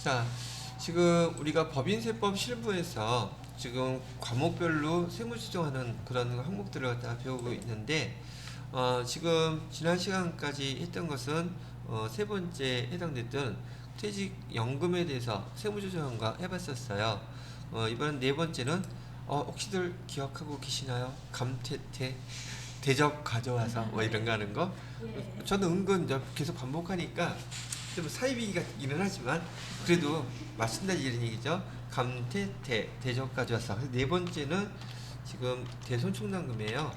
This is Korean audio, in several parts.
자, 지금 우리가 법인세법 실부에서 지금 과목별로 세무조정하는 그런 항목들을 갖다 배우고 있는데, 지금 지난 시간까지 했던 것은 세 번째 해당됐던 퇴직연금에 대해서 세무조정과 해봤었어요. 이번 네 번째는 혹시들 기억하고 계시나요? 감퇴퇴 대접 가져와서 뭐 이런 거 하는 거. 저는 은근 계속 반복하니까 좀 사이비기가 있기는 하지만 그래도 말씀드리는 얘기죠. 감퇴퇴 대접 가져와서. 네 번째는 지금 대손충당금이에요.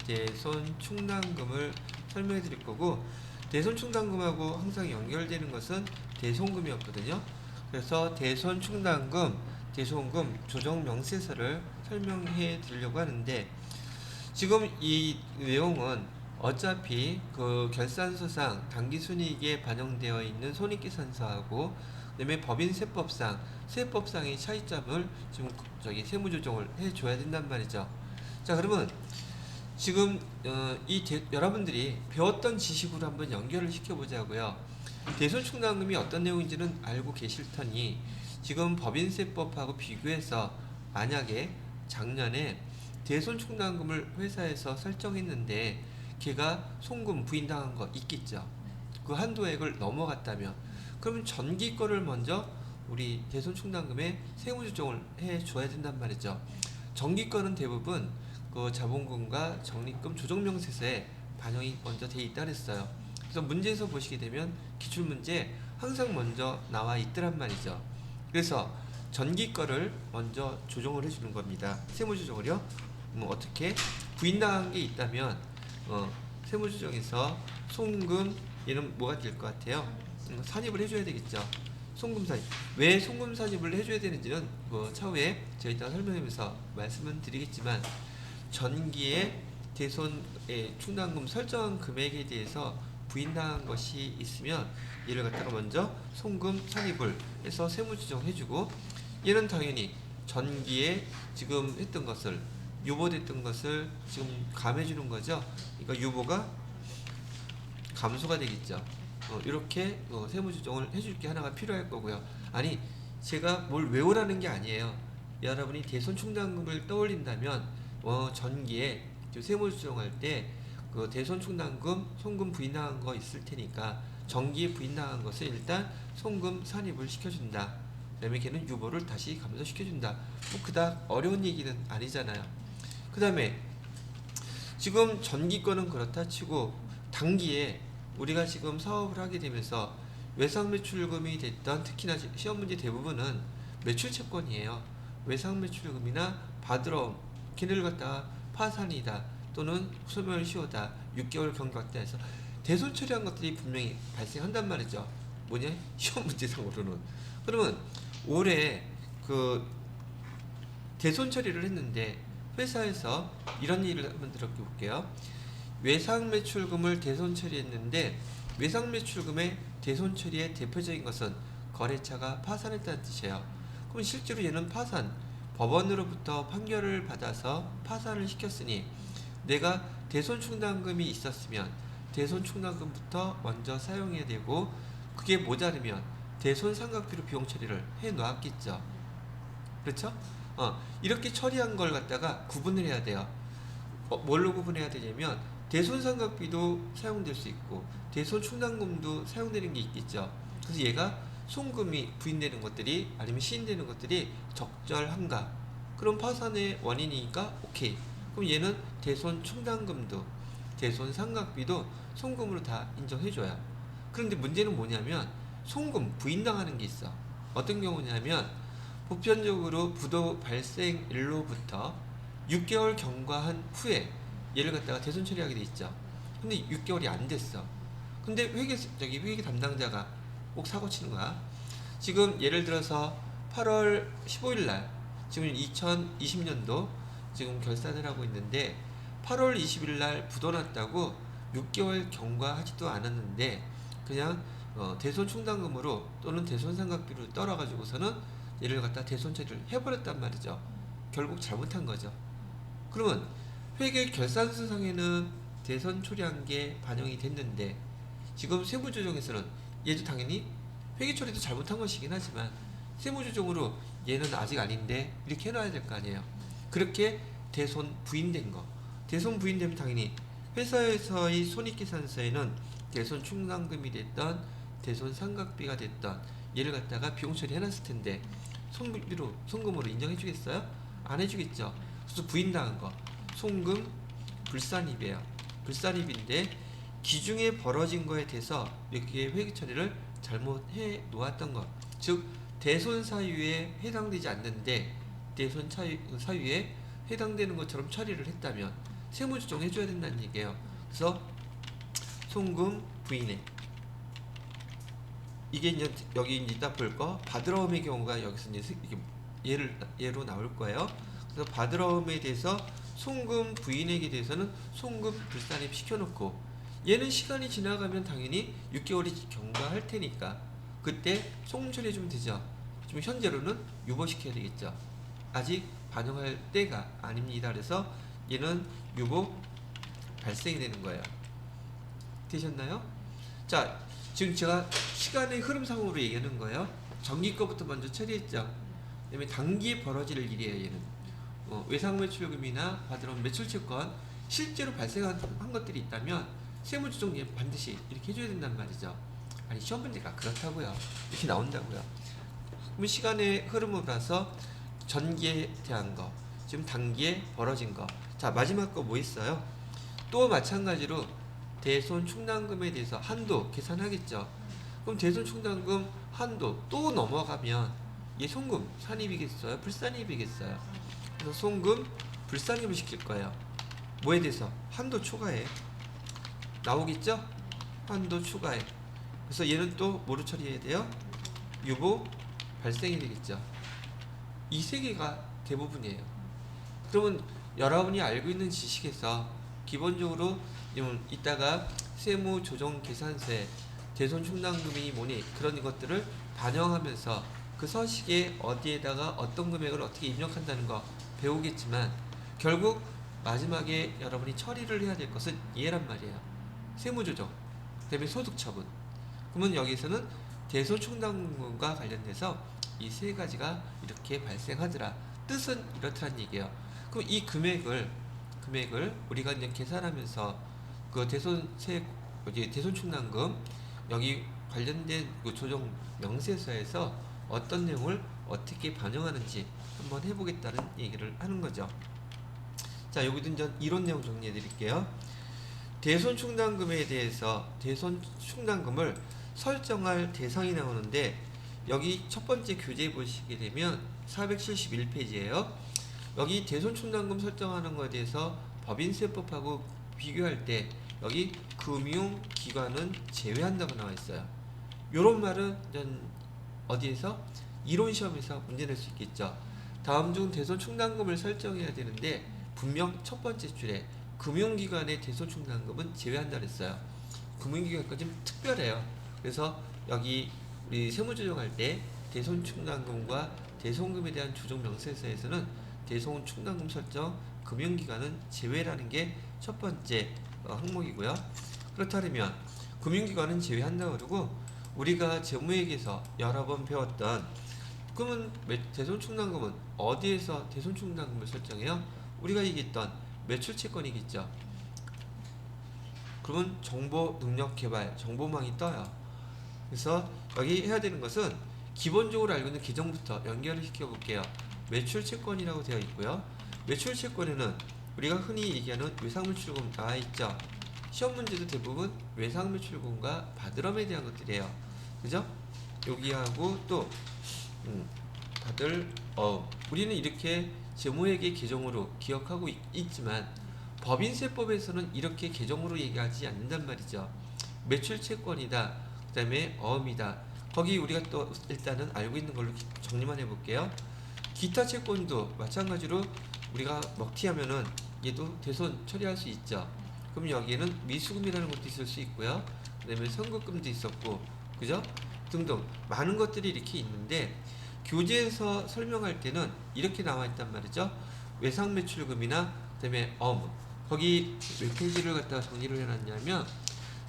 대손충당금을 설명해 드릴 거고, 대손충당금하고 항상 연결되는 것은 대손금이었거든요. 그래서 대손충당금, 대손금 조정 명세서를 설명해 드리려고 하는데, 지금 이 내용은 어차피 그 결산서상 당기순이익에 반영되어 있는 손익계산서하고 그다음에 법인세법상 세법상의 차이점을 지금 세무조정을 해줘야 된단 말이죠. 자, 그러면 지금 여러분들이 배웠던 지식으로 한번 연결을 시켜보자고요. 대손충당금이 어떤 내용인지는 알고 계실 터니 지금 법인세법하고 비교해서 만약에 작년에 대손충당금을 회사에서 설정했는데 걔가 송금 부인당한 거 있겠죠. 그 한도액을 넘어갔다면 그러면 전기 거를 먼저 우리 대손충당금에 세무조정을 해줘야 된단 말이죠. 정기 거는 대부분 그 자본금과 적립금 조정명세서에 반영이 먼저 돼 있다 그랬어요. 그래서 문제에서 보시게 되면 기출문제 항상 먼저 나와 있더란 말이죠. 그래서 전기 거를 먼저 조정을 해주는 겁니다. 세무조정을요. 어떻게 부인당한 게 있다면 세무조정에서 송금, 얘는 뭐가 될 것 같아요? 산입을 해줘야 되겠죠. 송금 산입. 왜 송금 산입을 해줘야 되는지는 차후에 제가 이따가 설명하면서 말씀은 드리겠지만, 전기의 대손의 충당금 설정한 금액에 대해서 부인당한 것이 있으면 얘를 갖다가 먼저 송금 산입을 해서 세무조정 해주고, 얘는 당연히 전기에 지금 했던 것을 유보됐던 것을 지금 감해주는 거죠. 그러니까 유보가 감소가 되겠죠. 이렇게 세무조정을 해줄 게 하나가 필요할 거고요. 아니, 제가 뭘 외우라는 게 아니에요. 여러분이 대손충당금을 떠올린다면 전기에 세무조정할 때 그 대손충당금 송금 부인당한 거 있을 테니까 전기에 부인당한 것을 일단 송금 산입을 시켜준다. 그다음에 걔는 유보를 다시 감소시켜준다. 뭐 그닥 어려운 얘기는 아니잖아요. 그 다음에 지금 전기 거는 그렇다 치고 단기에 우리가 지금 사업을 하게 되면서 외상 매출금이 됐던, 특히나 시험 문제 대부분은 매출 채권이에요. 외상 매출금이나 받으러 걔네를 갖다가 파산이다 또는 소멸시효다 6개월 경과다 해서 대손 처리한 것들이 분명히 발생한단 말이죠. 뭐냐? 시험 문제상으로는. 그러면 올해 그 대손 처리를 했는데 회사에서 이런 일을 한번 들어볼게요. 외상 매출금을 대손 처리했는데 외상 매출금의 대손 처리의 대표적인 것은 거래처가 파산했다는 뜻이에요. 그럼 실제로 얘는 파산, 법원으로부터 판결을 받아서 파산을 시켰으니 내가 대손 충당금이 있었으면 대손 충당금부터 먼저 사용해야 되고, 그게 모자르면 대손 삼각비로 비용 처리를 해 놓았겠죠. 그렇죠? 이렇게 처리한 걸 갖다가 구분을 해야 돼요. 뭘로 구분해야 되냐면 대손상각비도 사용될 수 있고 대손 충당금도 사용되는 게 있겠죠. 그래서 얘가 송금이 부인되는 것들이 아니면 시인되는 것들이 적절한가? 그럼 파산의 원인이니까 오케이. 그럼 얘는 대손 충당금도 대손 상각비도 송금으로 다 인정해줘요. 그런데 문제는 뭐냐면 송금 부인당하는 게 있어. 어떤 경우냐면 보편적으로 부도 발생일로부터 6개월 경과한 후에 얘를 갖다가 대손 처리하게 돼 있죠. 근데 6개월이 안 됐어. 근데 회계 담당자가 꼭 사고 치는 거야. 지금 예를 들어서 8월 15일 날 지금 2020년도 지금 결산을 하고 있는데 8월 20일 날 부도 났다고 6개월 경과하지도 않았는데 그냥 대손 충당금으로 또는 대손 상각비로 떨어가지고서는 얘를 갖다 대손 처리를 해버렸단 말이죠. 결국 잘못한 거죠. 그러면 회계 결산서상에는 대손 처리한 게 반영이 됐는데 지금 세무조정에서는 얘도 당연히 회계 처리도 잘못한 것이긴 하지만 세무조정으로 얘는 아직 아닌데 이렇게 해놔야 될 거 아니에요. 그렇게 대손 부인된 거. 대손 부인되면 당연히 회사에서의 손익계산서에는 대손 충당금이 됐던 대손 상각비가 됐던 얘를 갖다가 비용 처리해놨을 텐데 송금으로 인정해주겠어요? 안 해주겠죠. 그래서 부인당한 거 송금 불산입이에요. 불산입인데 기중에 벌어진 거에 대해서 이렇게 회계 처리를 잘못해 놓았던 것, 즉 대손 사유에 해당되지 않는데 대손 사유에 해당되는 것처럼 처리를 했다면 세무조정 해줘야 된다는 얘기예요. 그래서 송금 부인액, 이게 이제 여기 이제 딱 볼 거 바드러움의 경우가 여기서 이제 예로 나올 거예요. 그래서 바드러움에 대해서 송금 부인액에 대해서는 송금 불산입 시켜놓고, 얘는 시간이 지나가면 당연히 6개월이 경과할 테니까 그때 송금 처리해주면 되죠. 지금 현재로는 유보시켜야 되겠죠. 아직 반영할 때가 아닙니다. 그래서 얘는 유보 발생이 되는 거예요. 되셨나요? 자, 지금 제가 시간의 흐름상으로 얘기하는 거예요. 정기 거부터 먼저 처리했죠. 그다음에 단기에 벌어질 일이에요. 얘는 외상매출금이나 받으러온 매출채권 실제로 발생한 것들이 있다면 세무조정 반드시 이렇게 해줘야 된단 말이죠. 아니 시험 문제가 그렇다고요. 이렇게 나온다고요. 그럼 시간의 흐름을 봐서 전기에 대한 거, 지금 단기에 벌어진 거. 자, 마지막 거 뭐 있어요? 또 마찬가지로 대손 충당금에 대해서 한도 계산하겠죠. 그럼 대손 충당금 한도 또 넘어가면 얘 송금 산입이겠어요? 불산입이겠어요? 그래서 송금 불산입을 시킬 거예요. 뭐에 대해서? 한도 초과에 나오겠죠? 한도 추가에. 그래서 얘는 또 뭐로 처리해야 돼요? 유보 발생이 되겠죠. 이 세 개가 대부분이에요. 그러면 여러분이 알고 있는 지식에서 기본적으로 이따가 세무조정계산서에 대손 충당금이 뭐니 그런 것들을 반영하면서 그 서식에 어디에다가 어떤 금액을 어떻게 입력한다는 거 배우겠지만, 결국 마지막에 여러분이 처리를 해야 될 것은 얘란 말이에요. 세무조정, 그다음에 소득처분. 그러면 여기서는 대손 충당금과 관련돼서 이 세 가지가 이렇게 발생하더라. 뜻은 이렇다는 얘기예요. 그럼 이 금액을 우리가 이제 계산하면서 그 대손 충당금 여기 관련된 그 조정 명세서에서 어떤 내용을 어떻게 반영하는지 한번 해보겠다는 얘기를 하는 거죠. 자, 여기도 이제 이론 내용 정리해 드릴게요. 대손 충당금에 대해서 대손 충당금을 설정할 대상이 나오는데, 여기 첫 번째 교재 보시게 되면 471페이지예요. 여기 대손 충당금 설정하는 것에 대해서 법인세법하고 비교할 때 여기 금융기관은 제외한다고 나와 있어요. 요런 말은 어디에서? 이론 시험에서 문제 낼 수 있겠죠. 다음 중 대손 충당금을 설정해야 되는데 분명 첫 번째 줄에 금융기관의 대손 충당금은 제외한다 그랬어요. 금융기관은 좀 특별해요. 그래서 여기 우리 세무조정할 때 대손 충당금과 대손금에 대한 조정 명세서에서는 대손 충당금 설정 금융기관은 제외라는 게 첫 번째 항목이고요. 그렇다면 금융기관은 제외한다고 그러고, 우리가 재무회계에서 여러 번 배웠던, 그러면 대손 충당금은 어디에서 대손 충당금을 설정해요? 우리가 얘기했던 매출채권이겠죠. 그러면 정보능력개발, 정보망이 떠요. 그래서 여기 해야 되는 것은 기본적으로 알고 있는 계정부터 연결을 시켜볼게요. 매출채권이라고 되어 있고요. 매출채권에는 우리가 흔히 얘기하는 외상매출금 나와 있죠. 시험 문제도 대부분 외상매출금과 바드럼에 대한 것들이에요. 그죠? 여기하고 또 우리는 이렇게 재무회계 계정으로 기억하고 있지만 법인세법에서는 이렇게 계정으로 얘기하지 않는단 말이죠. 매출채권이다, 그 다음에 어음이다. 거기 우리가 또 일단은 알고 있는 걸로 정리만 해볼게요. 기타 채권도 마찬가지로 우리가 먹튀하면은 얘도 대손 처리할 수 있죠. 그럼 여기에는 미수금이라는 것도 있을 수 있고요. 그 다음에 선급금도 있었고, 그죠? 등등 많은 것들이 이렇게 있는데, 교재에서 설명할 때는 이렇게 나와 있단 말이죠. 외상매출금이나 그 다음에 거기 몇 페이지를 갖다가 정리를 해놨냐면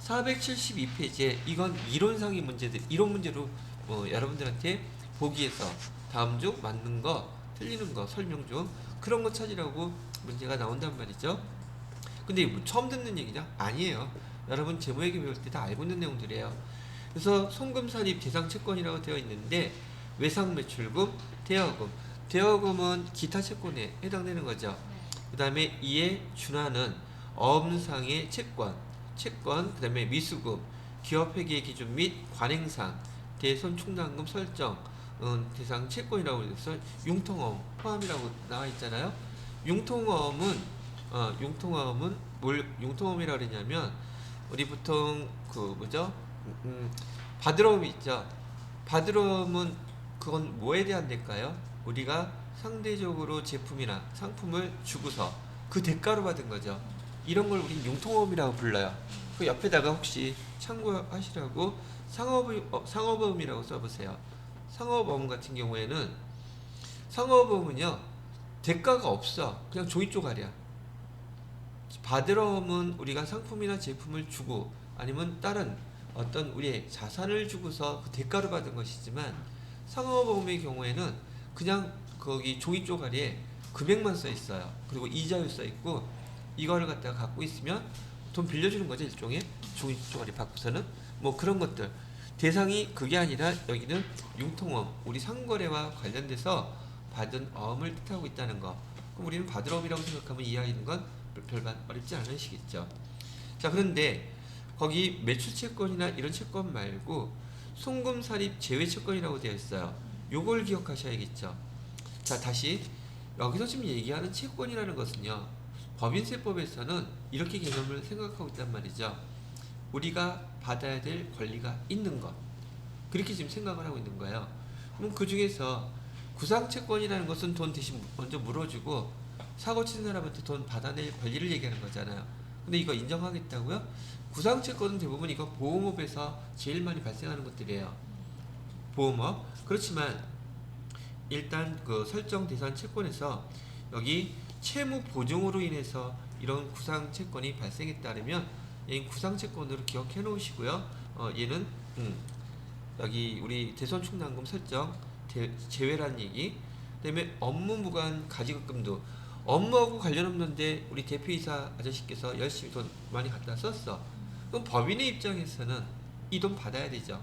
472페이지에 이건 이론상의 문제들, 이론 문제로 여러분들한테 보기에서 다음 중 맞는 거, 틀리는 거, 설명 중 그런 거 찾으라고 문제가 나온단 말이죠. 근데 뭐 처음 듣는 얘기냐? 아니에요. 여러분 재무회계 배울 때 다 알고 있는 내용들이에요. 그래서 송금사립 대상 채권이라고 되어 있는데 외상매출금, 대여금. 대여금은 기타 채권에 해당되는 거죠. 그 다음에 이에 준하는 어음상의 채권, 그 다음에 미수금, 기업회계 기준 및 관행상, 대손충당금 설정, 대상 채권이라고 해서 융통어음 포함이라고 나와 있잖아요. 융통어음은 뭘 융통어음이라고 그러냐면 우리 보통 그 뭐죠? 바드러움이 있죠. 바드러움은 그건 뭐에 대한 대가요? 우리가 상대적으로 제품이나 상품을 주고서 그 대가로 받은 거죠. 이런 걸 우린 융통어음이라고 불러요. 그 옆에다가 혹시 참고하시라고 상업어음이라고 써보세요. 상업어음 같은 경우에는 상업어음은요 대가가 없어. 그냥 종이 쪼가리야. 바드러움은 우리가 상품이나 제품을 주고 아니면 다른 어떤 우리의 자산을 주고서 그 대가로 받은 것이지만 상업보험의 경우에는 그냥 거기 종이 쪼가리에 금액만 써 있어요. 그리고 이자율 써 있고 이거를 갖다가 갖고 있으면 돈 빌려주는 거죠. 일종의 종이 쪼가리 받고서는 뭐 그런 것들 대상이 그게 아니라 여기는 융통어음 우리 상거래와 관련돼서 받은 어음을 뜻하고 있다는 거. 그럼 우리는 바드러움이라고 생각하면 이해하는 건 별반 어렵지 않으시겠죠. 자, 그런데 거기 매출채권이나 이런 채권 말고 송금사립 제외채권이라고 되어 있어요. 요걸 기억하셔야겠죠. 자, 다시 여기서 지금 얘기하는 채권이라는 것은요. 법인세법에서는 이렇게 개념을 생각하고 있단 말이죠. 우리가 받아야 될 권리가 있는 것. 그렇게 지금 생각을 하고 있는 거예요. 그럼 그 중에서 구상채권이라는 것은 돈 대신 먼저 물어주고 사고 친 사람한테 돈 받아낼 권리를 얘기하는 거잖아요. 근데 이거 인정하겠다고요? 구상채권은 대부분 이거 보험업에서 제일 많이 발생하는 것들이에요. 보험업. 그렇지만 일단 그 설정 대상 채권에서 여기 채무 보증으로 인해서 이런 구상채권이 발생했다면 얘는 구상채권으로 기억해 놓으시고요. 얘는 여기 우리 대손충당금 설정 제외란 얘기. 그다음에 업무 무관 가지급금도 업무하고 관련 없는데 우리 대표이사 아저씨께서 열심히 돈 많이 갖다 썼어. 그럼 법인의 입장에서는 이 돈 받아야 되죠.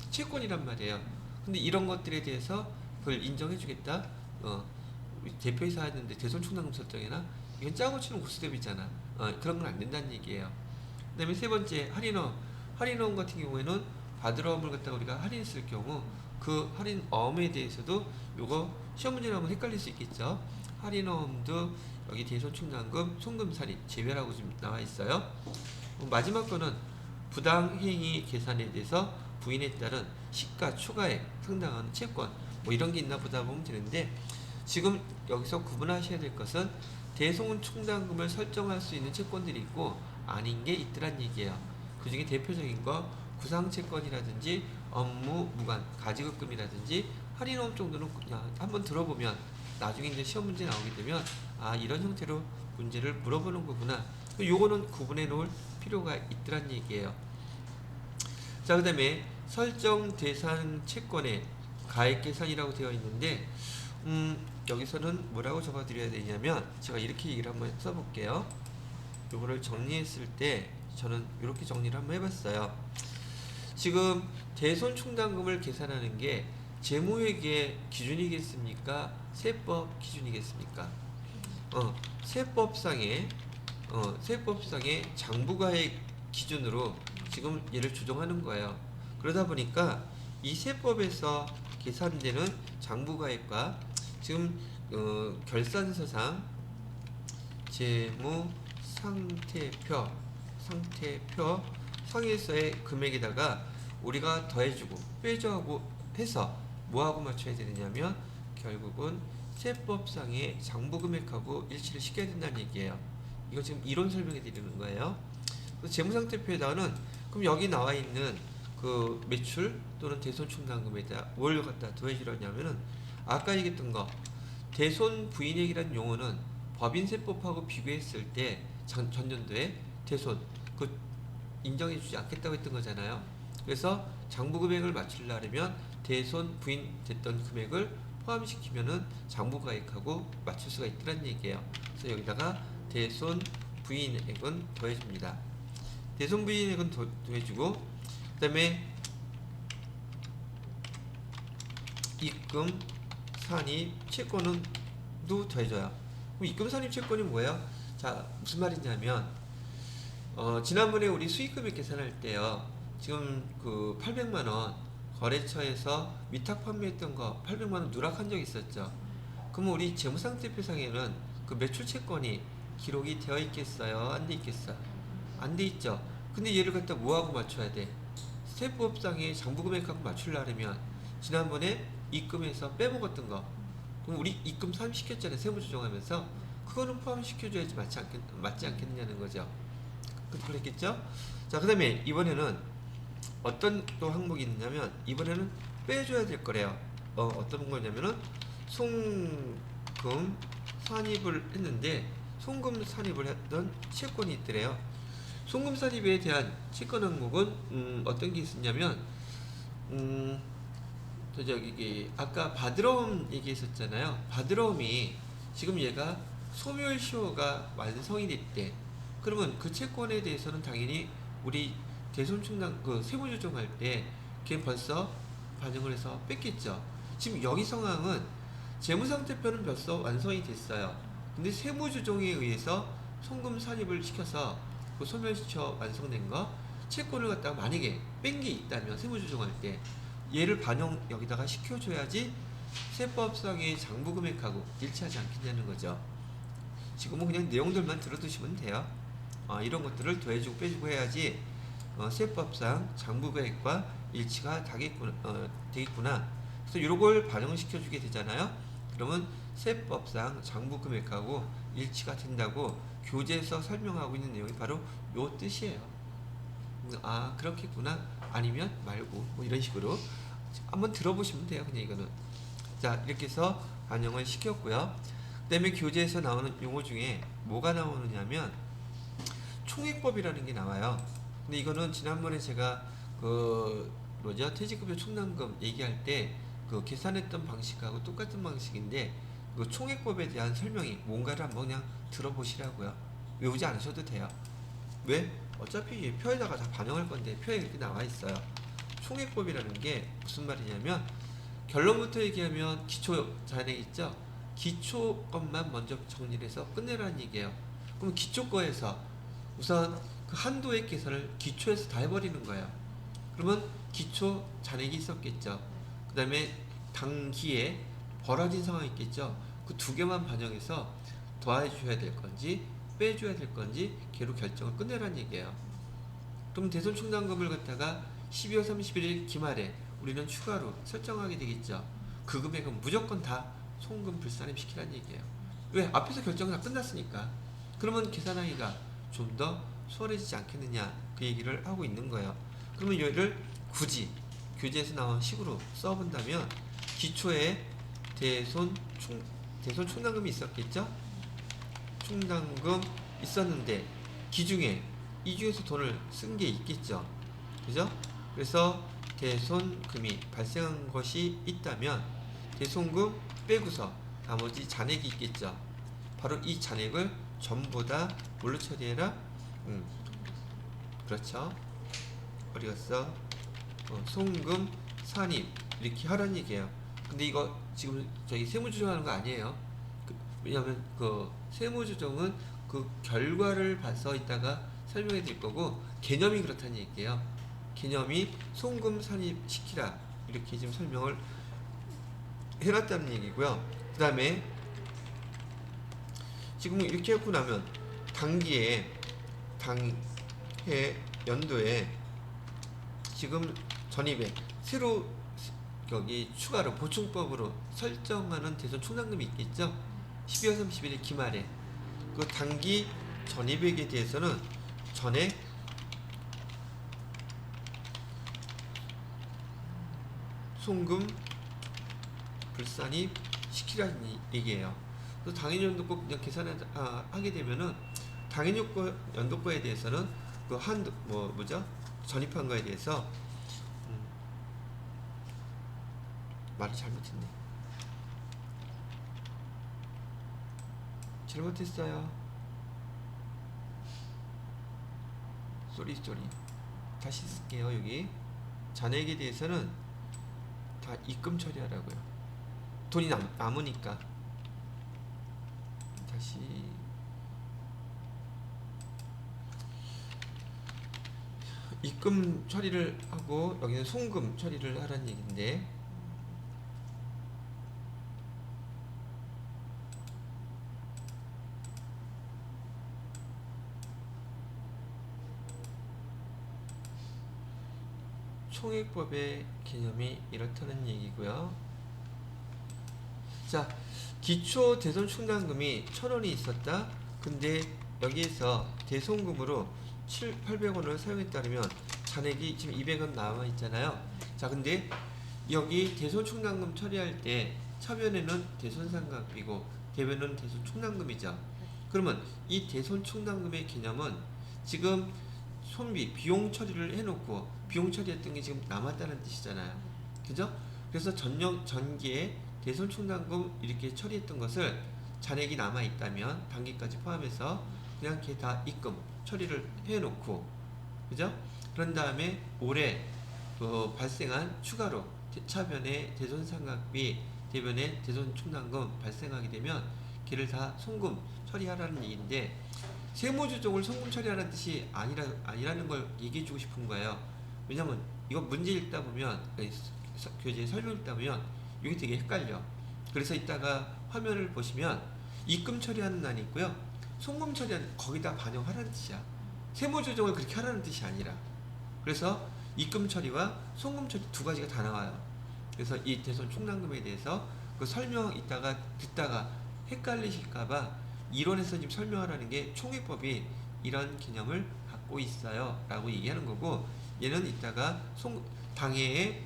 채권이란 말이에요. 근데 이런 것들에 대해서 그걸 인정해주겠다. 우리 대표이사 했는데 대손충당금 설정이나 이건 짜고 치는 고스톱이잖아. 그런 건 안 된다는 얘기예요. 그다음에 세 번째 할인어음 같은 경우에는 바드러움을 갖다가 우리가 할인했을 경우 그 할인어음에 대해서도 요거 시험 문제 나오면 헷갈릴 수 있겠죠. 할인어음도 여기 대손충당금, 송금사립 제외라고 지금 나와 있어요. 마지막 거는 부당행위 계산에 대해서 부인에 따른 시가 초과액 상당한 채권 뭐 이런 게 있나 보다 보면 되는데 지금 여기서 구분하셔야 될 것은 대손충당금을 설정할 수 있는 채권들이 있고 아닌 게 있더란 얘기예요. 그 중에 대표적인 거 구상채권이라든지 업무 무관 가지급금이라든지 할인어음 정도는 그냥 한번 들어보면 나중에 이제 시험 문제 나오게 되면 아 이런 형태로 문제를 물어보는 거구나. 요거는 구분해 놓을 필요가 있더란 얘기예요. 자, 그 다음에 설정 대상 채권의 가액 계산이라고 되어 있는데 여기서는 뭐라고 적어 드려야 되냐면 제가 이렇게 얘기를 한번 써볼게요. 요거를 정리했을 때 저는 이렇게 정리를 한번 해봤어요. 지금 대손충당금을 계산하는 게 재무회계 기준이겠습니까? 세법 기준이겠습니까? 세법상의 장부가액 기준으로 지금 얘를 조정하는 거예요. 그러다 보니까 이 세법에서 계산되는 장부가액과 지금 결산서상 재무 상태표 상에서의 금액에다가 우리가 더해주고 빼줘하고 해서 뭐하고 맞춰야 되느냐면 결국은 세법상의 장부금액하고 일치를 시켜야 된다는 얘기예요. 이거 지금 이론 설명해 드리는 거예요. 재무상태표에다가는 그럼 여기 나와 있는 그 매출 또는 대손충당금에다 뭘 갖다 더해주려냐면은 아까 얘기했던 거 대손 부인액이라는 용어는 법인세법하고 비교했을 때 전년도에 대손 그 인정해주지 않겠다고 했던 거잖아요. 그래서 장부 금액을 맞추려면 대손 부인됐던 금액을 포함시키면은 장부가액하고 맞출 수가 있다는 얘기예요. 그래서 여기다가 대손 부인액은 더해줍니다. 대손 부인액은 더해주고, 그 다음에 입금, 산입, 채권은 또 더해줘요. 그럼 입금, 산입, 채권이 뭐예요? 자, 무슨 말이냐면 지난번에 우리 수익금액 계산할 때요, 지금 그 800만원 거래처에서 위탁 판매했던 거 800만원 누락한 적 있었죠. 그럼 우리 재무상태표상에는 그 매출 채권이 기록이 되어 있겠어요? 안 돼 있겠어요? 안 돼 있죠. 근데 얘를 갖다 뭐하고 맞춰야 돼? 세법상의 장부금액하고 맞추려면 지난번에 입금해서 빼먹었던 거, 그럼 우리 입금 산입시켰잖아요. 세무조정하면서. 그거는 포함시켜줘야지 맞지 않겠느냐는 거죠. 그랬겠죠? 자, 그 다음에 이번에는 어떤 또 항목이 있냐면, 이번에는 빼줘야 될 거래요. 어떤 거냐면은 송금 산입을 했는데, 송금 산입을 했던 채권이 있더래요. 송금 산입에 대한 채권 항목은 어떤 게 있었냐면, 저기 아까 바드러움 얘기했었잖아요. 바드러움이 지금 얘가 소멸시효가 완성이 됐대. 그러면 그 채권에 대해서는 당연히 우리 대손충당 그 세무조정할 때 걔 벌써 반영을 해서 뺐겠죠. 지금 여기 상황은 재무상태표는 벌써 완성이 됐어요. 근데 세무조정에 의해서 송금 산입을 시켜서 그 소멸시효 완성된 거 채권을 갖다가 만약에 뺀 게 있다면 세무조정할 때 얘를 반영 여기다가 시켜줘야지 세법상의 장부금액하고 일치하지 않겠냐는 거죠. 지금은 그냥 내용들만 들어두시면 돼요. 이런 것들을 더해주고 빼주고 해야지 세법상 장부금액과 일치가 되겠구나. 그래서 이런 걸 반영시켜주게 되잖아요. 그러면 세법상 장부금액하고 일치가 된다고 교재에서 설명하고 있는 내용이 바로 요 뜻이에요. 아, 그렇겠구나. 아니면 말고 뭐 이런 식으로 한번 들어보시면 돼요. 그냥 이거는. 자, 이렇게 해서 반영을 시켰고요. 그 다음에 교재에서 나오는 용어 중에 뭐가 나오느냐면 총액법이라는 게 나와요. 근데 이거는 지난번에 제가 퇴직급여 충당금 얘기할 때 그 계산했던 방식하고 똑같은 방식인데, 그 총액법에 대한 설명이 뭔가를 한번 그냥 들어보시라고요. 외우지 않으셔도 돼요. 왜? 어차피 표에다가 다 반영할 건데 표에 이렇게 나와 있어요. 총액법이라는 게 무슨 말이냐면, 결론부터 얘기하면 기초 잔액 있죠? 기초 것만 먼저 정리를 해서 끝내라는 얘기예요. 그럼 기초 거에서 우선 그 한도액 계산을 기초에서 다 해버리는 거예요. 그러면 기초 잔액이 있었겠죠. 그 다음에 당기에 벌어진 상황이 있겠죠. 그 두 개만 반영해서 더해줘야 될 건지 빼줘야 될 건지 걔로 결정을 끝내라는 얘기예요. 그럼 대손충당금을 갖다가 12월 31일 기말에 우리는 추가로 설정하게 되겠죠. 그 금액은 무조건 다 송금 불산입 시키라는 얘기예요. 왜? 앞에서 결정이 다 끝났으니까. 그러면 계산하기가 좀 더 수월해지지 않겠느냐, 그 얘기를 하고 있는 거예요. 그러면 얘를 굳이 교재에서 나온 식으로 써본다면, 기초에 대손 충당금이 있었겠죠? 충당금 있었는데 기중에 이 중에서 돈을 쓴 게 있겠죠. 그죠? 그래서 대손금이 발생한 것이 있다면 대손금 빼고서 나머지 잔액이 있겠죠. 바로 이 잔액을 전부 다 뭘로 처리해라? 그렇죠. 어디 갔어? 송금, 산입 이렇게 하라는 얘기예요. 근데 이거 지금 저희 세무조정하는 거 아니에요. 왜냐하면 그 세무조정은 그 결과를 봐서 이따가 설명해 드릴 거고, 개념이 그렇다는 얘기예요. 개념이 송금, 산입 시키라 이렇게 지금 설명을 해놨다는 얘기고요. 그 다음에 지금 이렇게 하고 나면 당해 연도에 지금 전입에 새로 여기 추가로 보충법으로 설정하는 대손 충당금이 있겠죠. 12월 31일 기말에 그 당기 전입액에 대해서는 전액 송금 불산입 시키라는 얘기예요. 그래서 당해 연도거 그냥 계산하게 되면은 당해 연도거에 대해서는 그 전입한 거에 대해서 말을 잘못했네. 잘못했어요. 쏘리. 다시 쓸게요. 여기 잔액에 대해서는 다 입금 처리하라고요. 돈이 남으니까. 다시 입금 처리를 하고 여기는 송금 처리를 하라는 얘기인데, 총액법의 개념이 이렇다는 얘기고요. 자, 기초 대손 충당금이 1,000원이 있었다. 근데 여기에서 대손금으로 800원을 사용했다면 잔액이 지금 200원 남아 있잖아요. 자, 근데 여기 대손 충당금 처리할 때 차변에는 대손상각비고 대변은 대손 충당금이죠. 그러면 이 대손 충당금의 개념은 지금 손비 비용 처리를 해놓고 비용 처리했던 게 지금 남았다는 뜻이잖아요. 그죠? 그래서 전기에 대손 충당금 이렇게 처리했던 것을 잔액이 남아 있다면 단기까지 포함해서 그냥 걔 다 입금 처리를 해놓고, 그죠? 그런 다음에 올해 발생한 추가로 차변에 대손상각비, 대변에 대손 충당금 발생하게 되면 걔를 다 송금 처리하라는 얘기인데, 세무조정을 송금 처리하라는 뜻이 아니라는 걸 얘기해주고 싶은 거예요. 왜냐면 이거 문제 읽다 보면, 교재 설명 읽다 보면 이게 되게 헷갈려. 그래서 이따가 화면을 보시면 입금 처리하는 난이 있고요, 송금 처리하는, 거기다 반영하라는 뜻이야. 세무조정을 그렇게 하라는 뜻이 아니라. 그래서 입금 처리와 송금 처리 두 가지가 다 나와요. 그래서 이 대손 충당금에 대해서 그 설명 이따가 듣다가 헷갈리실까봐 이론에서 지금 설명하라는 게 총액법이 이런 개념을 갖고 있어요 라고 얘기하는 거고, 얘는 이따가 당해에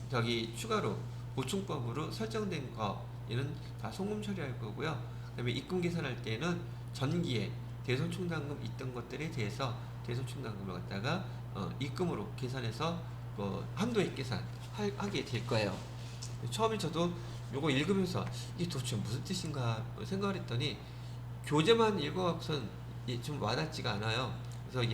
저기 추가로 보충법으로 설정된 거, 얘는 다 송금 처리할 거고요. 그 다음에 입금 계산할 때는 전기에 대손 충당금 있던 것들에 대해서 대손 충당금을 갖다가 입금으로 계산해서 한도액 계산 하게 될 거예요. 처음에 저도 요거 읽으면서 이게 도대체 무슨 뜻인가 생각을 했더니 교재만 읽어갖고선 좀 와닿지가 않아요. 그래서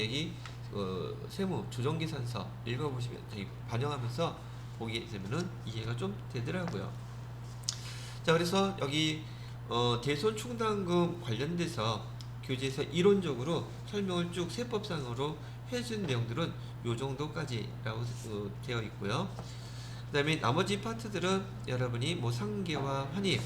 세무 조정계산서 읽어보시면, 반영하면서 보게 되면은 이해가 좀 되더라고요. 자, 그래서 여기 대손 충당금 관련돼서 교재에서 이론적으로 설명을 쭉 세법상으로 해준 내용들은 요 정도까지라고 되어 있고요. 그 다음에 나머지 파트들은 여러분이 뭐 상계와 환입,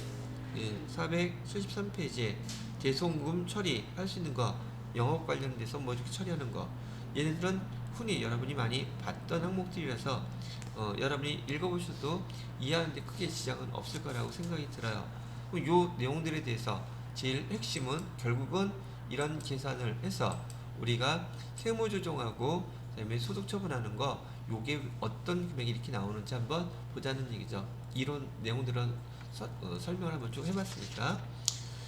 473페이지에 대손금 처리할 수 있는 거, 영업 관련돼서 뭐 이렇게 처리하는 거, 얘네들은 흔히 여러분이 많이 봤던 항목들이라서 여러분이 읽어보셔도 이해하는데 크게 지장은 없을 거라고 생각이 들어요. 요 내용들에 대해서 제일 핵심은 결국은 이런 계산을 해서 우리가 세무조정하고 그다음에 소득 처분하는 거, 요게 어떤 금액이 이렇게 나오는지 한번 보자는 얘기죠. 이론 내용들은 설명을 한번 쭉 해봤으니까.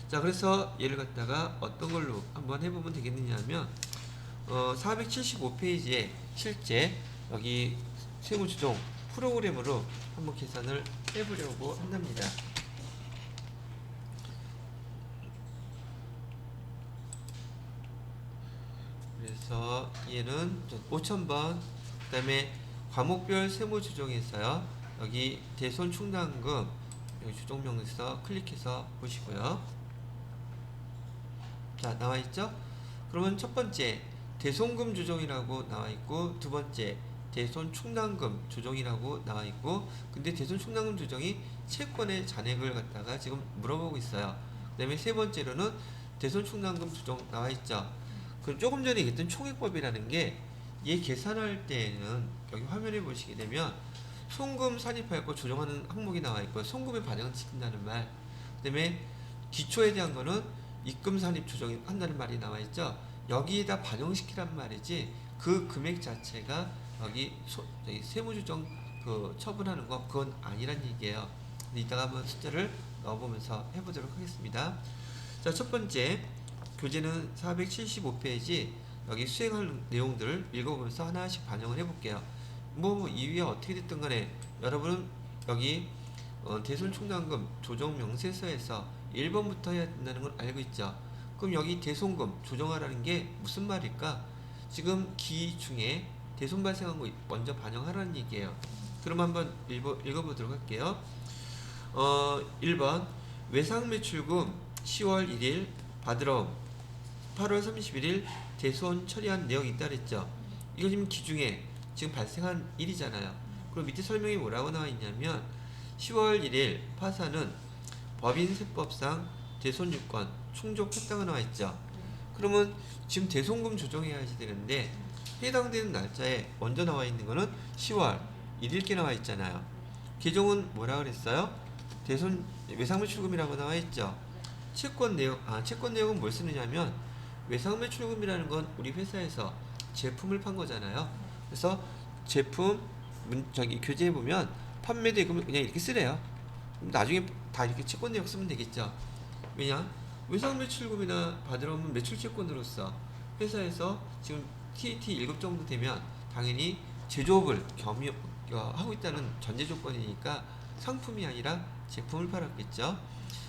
자, 그래서 얘를 갖다가 어떤 걸로 한번 해보면 되겠느냐 하면 475페이지에 실제 여기 세무조정 프로그램으로 한번 계산을 해보려고 한답니다. 그래서 얘는 5000번, 그 다음에 과목별 세무조정에서요, 여기 대손 충당금 여기 조정명에서 클릭해서 보시고요. 자, 나와있죠? 그러면 첫 번째 대손금 조정이라고 나와있고, 두 번째 대손 충당금 조정이라고 나와있고, 근데 대손 충당금 조정이 채권의 잔액을 갖다가 지금 물어보고 있어요. 그 다음에 세 번째로는 대손 충당금 조정 나와있죠. 그럼 조금 전에 얘기했던 총액법이라는 게, 얘 계산할 때는 여기 화면에 보시게 되면 송금 산입하였고 조정하는 항목이 나와있고요, 송금에 반영시킨다는 말, 그 다음에 기초에 대한 거는 입금 산입 조정한다는 말이 나와있죠. 여기에다 반영시키란 말이지 그 금액 자체가 여기 세무조정 처분하는 거, 그건 아니란 얘기예요. 이따가 한번 숫자를 넣어보면서 해보도록 하겠습니다. 자, 첫 번째 교재는 475페이지 여기 수행할 내용들을 읽어보면서 하나씩 반영을 해볼게요. 이 위에 어떻게 됐든 간에 여러분은 여기 대손충당금 조정명세서에서 1번부터 해야 된다는 걸 알고 있죠. 그럼 여기 대손금 조정하라는 게 무슨 말일까? 지금 기 중에 대손 발생한 거 먼저 반영하라는 얘기예요. 그럼 한번 읽어보도록 할게요. 1번 외상매출금 10월 1일 받으러 8월 31일 대손 처리한 내용이 있다 그랬죠. 이거 지금 기중에 지금 발생한 일이잖아요. 그럼 밑에 설명이 뭐라고 나와 있냐면 10월 1일 파산은 법인세법상 대손유권 충족했다고 나와 있죠. 그러면 지금 대손금 조정해야지 되는데 해당되는 날짜에 먼저 나와 있는 거는 10월 1일께 나와 있잖아요. 개정은 뭐라 그랬어요? 대손 외상매출금이라고 나와 있죠. 채권 내용은 뭘 쓰느냐면 외상매출금이라는 건 우리 회사에서 제품을 판 거잖아요. 그래서 제품 교재에 보면 판매 대금을 그냥 이렇게 쓰래요. 나중에 다 이렇게 채권 내역 쓰면 되겠죠. 왜냐? 외상매출금이나 받으러 오면 매출채권으로서 회사에서 지금 TAT 1급 정도 되면 당연히 제조업을 하고 있다는 전제 조건이니까 상품이 아니라 제품을 팔았겠죠.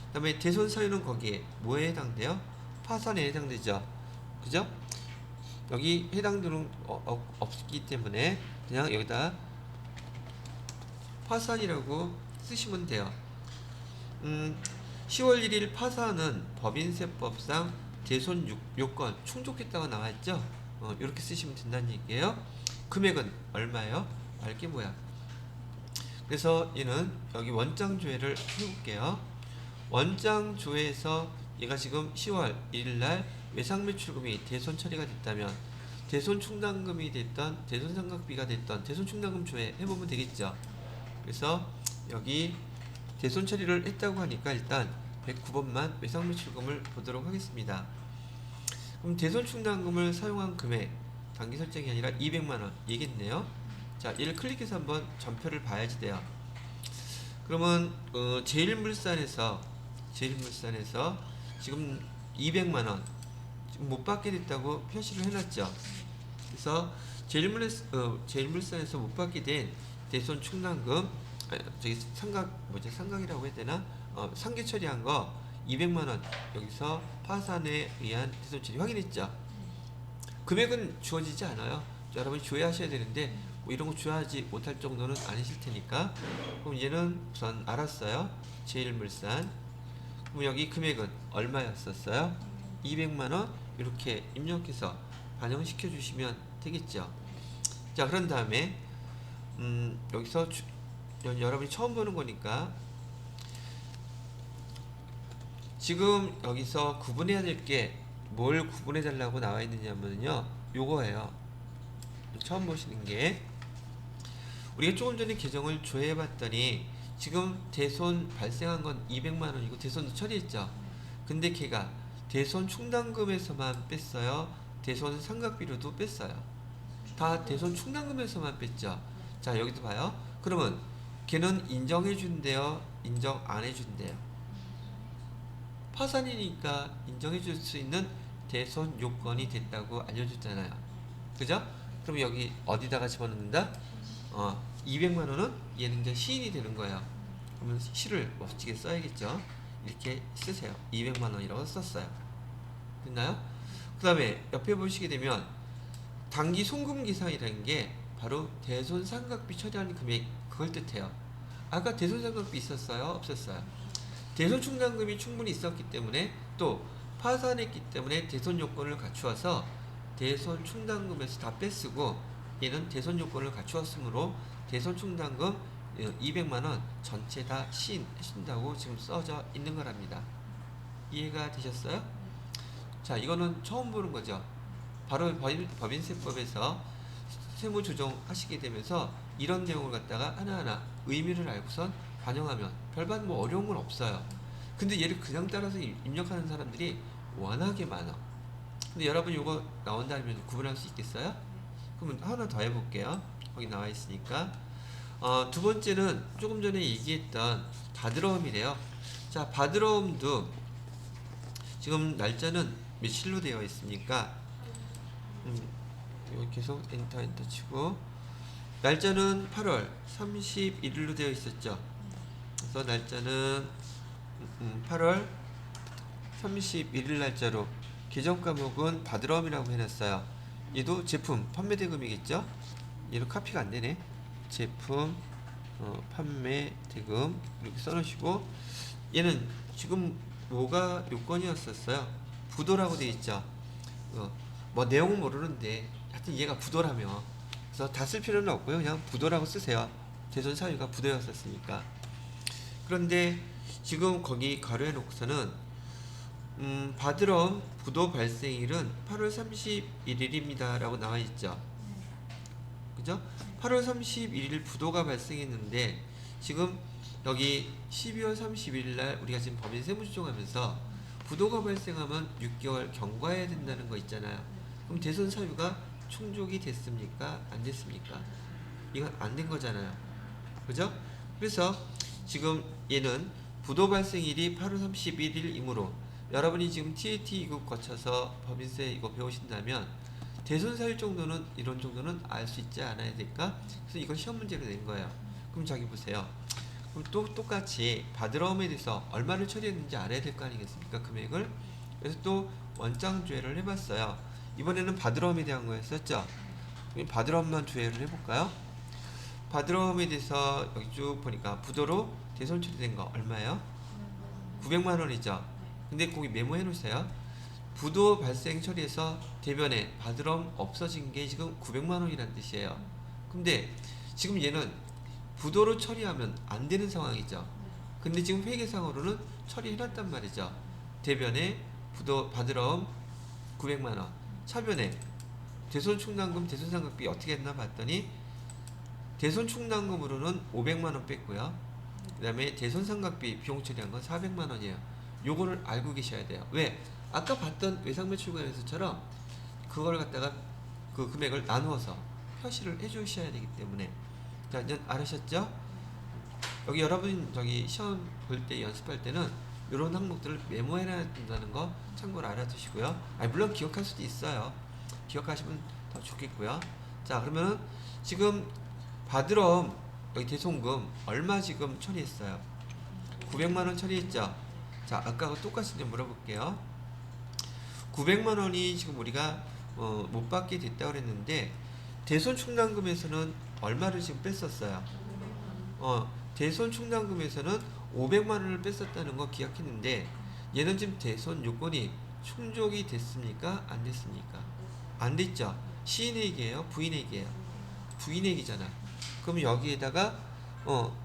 그 다음에 대손 사유는 거기에 뭐에 해당돼요? 파산에 해당되죠. 그죠? 여기 해당되는 없기 때문에 그냥 여기다 파산이라고 쓰시면 돼요. 10월 1일 파산은 법인세법상 대손 요건 충족했다고 나와있죠. 이렇게 쓰시면 된다는 얘기예요. 금액은 얼마예요? 알게 뭐야? 그래서 얘는 여기 원장조회를 해볼게요. 원장조회에서 얘가 지금 10월 1일날 외상매출금이 대손 처리가 됐다면 대손 충당금이 됐던 대손 상각비가 됐던 대손 충당금 조회 해보면 되겠죠. 그래서 여기 대손 처리를 했다고 하니까 일단 109번만 외상매출금을 보도록 하겠습니다. 그럼 대손 충당금을 사용한 금액 단기 설정이 아니라 200만원 얘겠네요. 자, 얘를 클릭해서 한번 전표를 봐야지 돼요. 그러면 제일물산에서 지금 200만원 지금 못 받게 됐다고 표시를 해놨죠. 그래서 제일물산에서 못 받게 된 대손 충당금 상각이라고 해야 되나? 상계 처리한 거 200만원 여기서 파산에 의한 대손 처리 확인했죠. 금액은 주어지지 않아요. 여러분이 조회하셔야 되는데 뭐 이런 거 조회하지 못할 정도는 아니실 테니까. 그럼 얘는 우선 알았어요. 제일물산. 그럼 여기 금액은 얼마였었어요? 200만원 이렇게 입력해서 반영시켜 주시면 되겠죠. 자, 그런 다음에 여기서 여러분이 처음 보는 거니까 지금 여기서 구분해야 될 게 뭘 구분해 달라고 나와 있느냐면요, 요거예요. 처음 보시는 게 우리가 조금 전에 계정을 조회해 봤더니 지금 대손 발생한 건 200만원이고 대손도 처리했죠. 근데 걔가 대손 충당금에서만 뺐어요? 대손 상각비로도 뺐어요? 다 대손 충당금에서만 뺐죠. 자, 여기도 봐요. 그러면 걔는 인정해 준대요? 인정 안 해준대요? 파산이니까 인정해 줄 수 있는 대손 요건이 됐다고 알려줬잖아요. 그죠? 그럼 여기 어디다가 집어넣는다? 200만원은 얘는 이제 시인이 되는 거예요. 그러면 시를 멋지게 써야겠죠. 이렇게 쓰세요. 200만원이라고 썼어요. 됐나요? 그 다음에 옆에 보시게 되면 단기 송금기상이라는 게 바로 대손 상각비 처리하는 금액, 그걸 뜻해요. 아까 대손 상각비 있었어요? 없었어요? 대손 충당금이 충분히 있었기 때문에 또 파산했기 때문에 대손 요건을 갖추어서 대손 충당금에서 다 빼쓰고 얘는 대손 요건을 갖추었으므로 대손 충당금 200만원 전체 다 시인해준다고 지금 써져 있는 거랍니다. 이해가 되셨어요? 자, 이거는 처음 보는 거죠. 바로 법인세법에서 세무조정 하시게 되면서 이런 내용을 갖다가 하나하나 의미를 알고선 반영하면 별반 뭐 어려운 건 없어요. 근데 얘를 그냥 따라서 입력하는 사람들이 워낙에 많아. 근데 여러분 이거 나온다면 구분할 수 있겠어요? 그러면 하나 더 해볼게요. 거기 나와 있으니까. 두 번째는 조금 전에 얘기했던 받으러옴이래요. 자, 받으러옴도 지금 날짜는 며칠로 되어 있습니까? 여기 계속 엔터 치고 날짜는 8월 31일로 되어 있었죠. 그래서 날짜는 8월 31일 날짜로 계정 과목은 바드럼이라고 해놨어요. 얘도 제품 판매 대금이겠죠? 얘로 카피가 안 되네. 제품 판매 대금 이렇게 써놓으시고, 얘는 지금 뭐가 요건이었었어요? 부도라고 돼 있죠. 뭐 내용은 모르는데 하여튼 얘가 부도라며, 그래서 다 쓸 필요는 없고요. 그냥 부도라고 쓰세요. 대선 사유가 부도였었으니까. 그런데 지금 거기 가로해 놓고서는 바드럼 부도 발생일은 8월 31일입니다 라고 나와 있죠. 그죠? 8월 31일 부도가 발생했는데 지금 여기 12월 31일 날 우리가 지금 법인 세무조정하면서 부도가 발생하면 6개월 경과해야 된다는 거 있잖아요. 그럼 대손 사유가 충족이 됐습니까? 안 됐습니까? 이건 안 된 거잖아요. 그죠? 그래서 지금 얘는 부도 발생일이 8월 31일이므로 여러분이 지금 TAT 2급 거쳐서 법인세 이거 배우신다면 대손 사유 정도는, 이런 정도는 알 수 있지 않아야 될까? 그래서 이걸 시험 문제로 낸 거예요. 그럼 저기 보세요. 그럼 또 똑같이 바드럼에 대해서 얼마를 처리했는지 알아야 될 거 아니겠습니까? 금액을. 그래서 또 원장 조회를 해봤어요. 이번에는 바드럼에 대한 거였었죠. 그럼 바드럼만 조회를 해볼까요? 바드럼에 대해서 여기 쭉 보니까 부도로 대손 처리된 거 얼마예요? 900만 원이죠. 근데 거기 메모해 놓으세요. 부도 발생 처리해서 대변에 바드럼 없어진 게 지금 900만 원이라는 뜻이에요. 근데 지금 얘는 부도로 처리하면 안 되는 상황이죠. 근데 지금 회계상으로는 처리해놨단 말이죠. 대변에 부도 바드럼 900만 원, 차변에 대손 충당금, 대손 상각비 어떻게 했나 봤더니 대손 충당금으로는 500만 원 뺐고요. 그 다음에 대손 상각비 비용 처리한 건 400만 원이에요. 요거를 알고 계셔야 돼요. 왜? 아까 봤던 외상매출관에서처럼 그걸 갖다가 그 금액을 나누어서 표시를 해주셔야 되기 때문에. 자, 이제 알으셨죠? 여기 여러분 저기 시험 볼 때 연습할 때는 이런 항목들을 메모해놔야 된다는 거 참고로 알아두시고요. 아니, 물론 기억할 수도 있어요. 기억하시면 더 좋겠고요. 자, 그러면은 지금 바드럼 여기 대손금 얼마 지금 처리했어요? 900만 원 처리했죠? 자, 아까하고 똑같이 좀 물어볼게요. 900만 원이 지금 우리가 못 받게 됐다고 그랬는데 대손 충당금에서는 얼마를 지금 뺐었어요? 대손 충당금에서는 500만 원을 뺐었다는 거 기억했는데 얘는 지금 대손 요건이 충족이 됐습니까? 안 됐습니까? 안 됐죠? 시인액이에요? 부인액이에요? 부인액이잖아. 그럼 여기에다가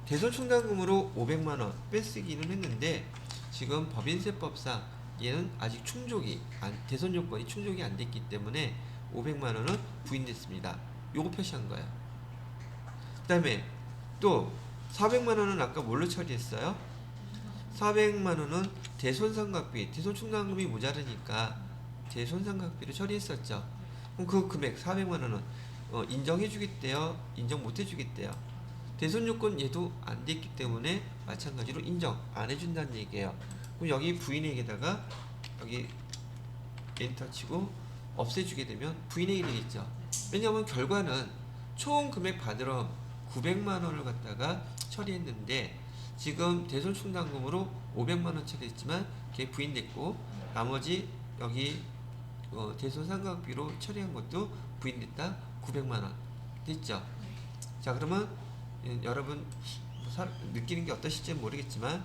대손 충당금으로 500만 원 빼쓰기는 했는데 지금 법인세법상 얘는 아직 대손 요건이 충족이 안 됐기 때문에 500만 원은 부인됐습니다. 요거 표시한 거예요. 그 다음에 또 400만 원은 아까 뭘로 처리했어요? 400만 원은 대손상각비, 대손 충당금이 모자르니까 대손상각비를 처리했었죠. 그럼 그 금액 400만 원은 인정해 주겠대요? 인정 못 해 주겠대요? 대손 요건 얘도 안 됐기 때문에 마찬가지로 인정 안 해준다는 얘기예요. 그럼 여기 부인액에다가 여기 엔터 치고 없애주게 되면 부인액이 되겠죠. 왜냐하면 결과는 총 금액 받으러 900만 원을 갖다가 처리했는데 지금 대손 충당금으로 500만 원 처리했지만 그게 부인됐고 나머지 여기 대손 상각비로 처리한 것도 부인됐다. 900만 원 됐죠. 자, 그러면 여러분 느끼는 게 어떠실지 모르겠지만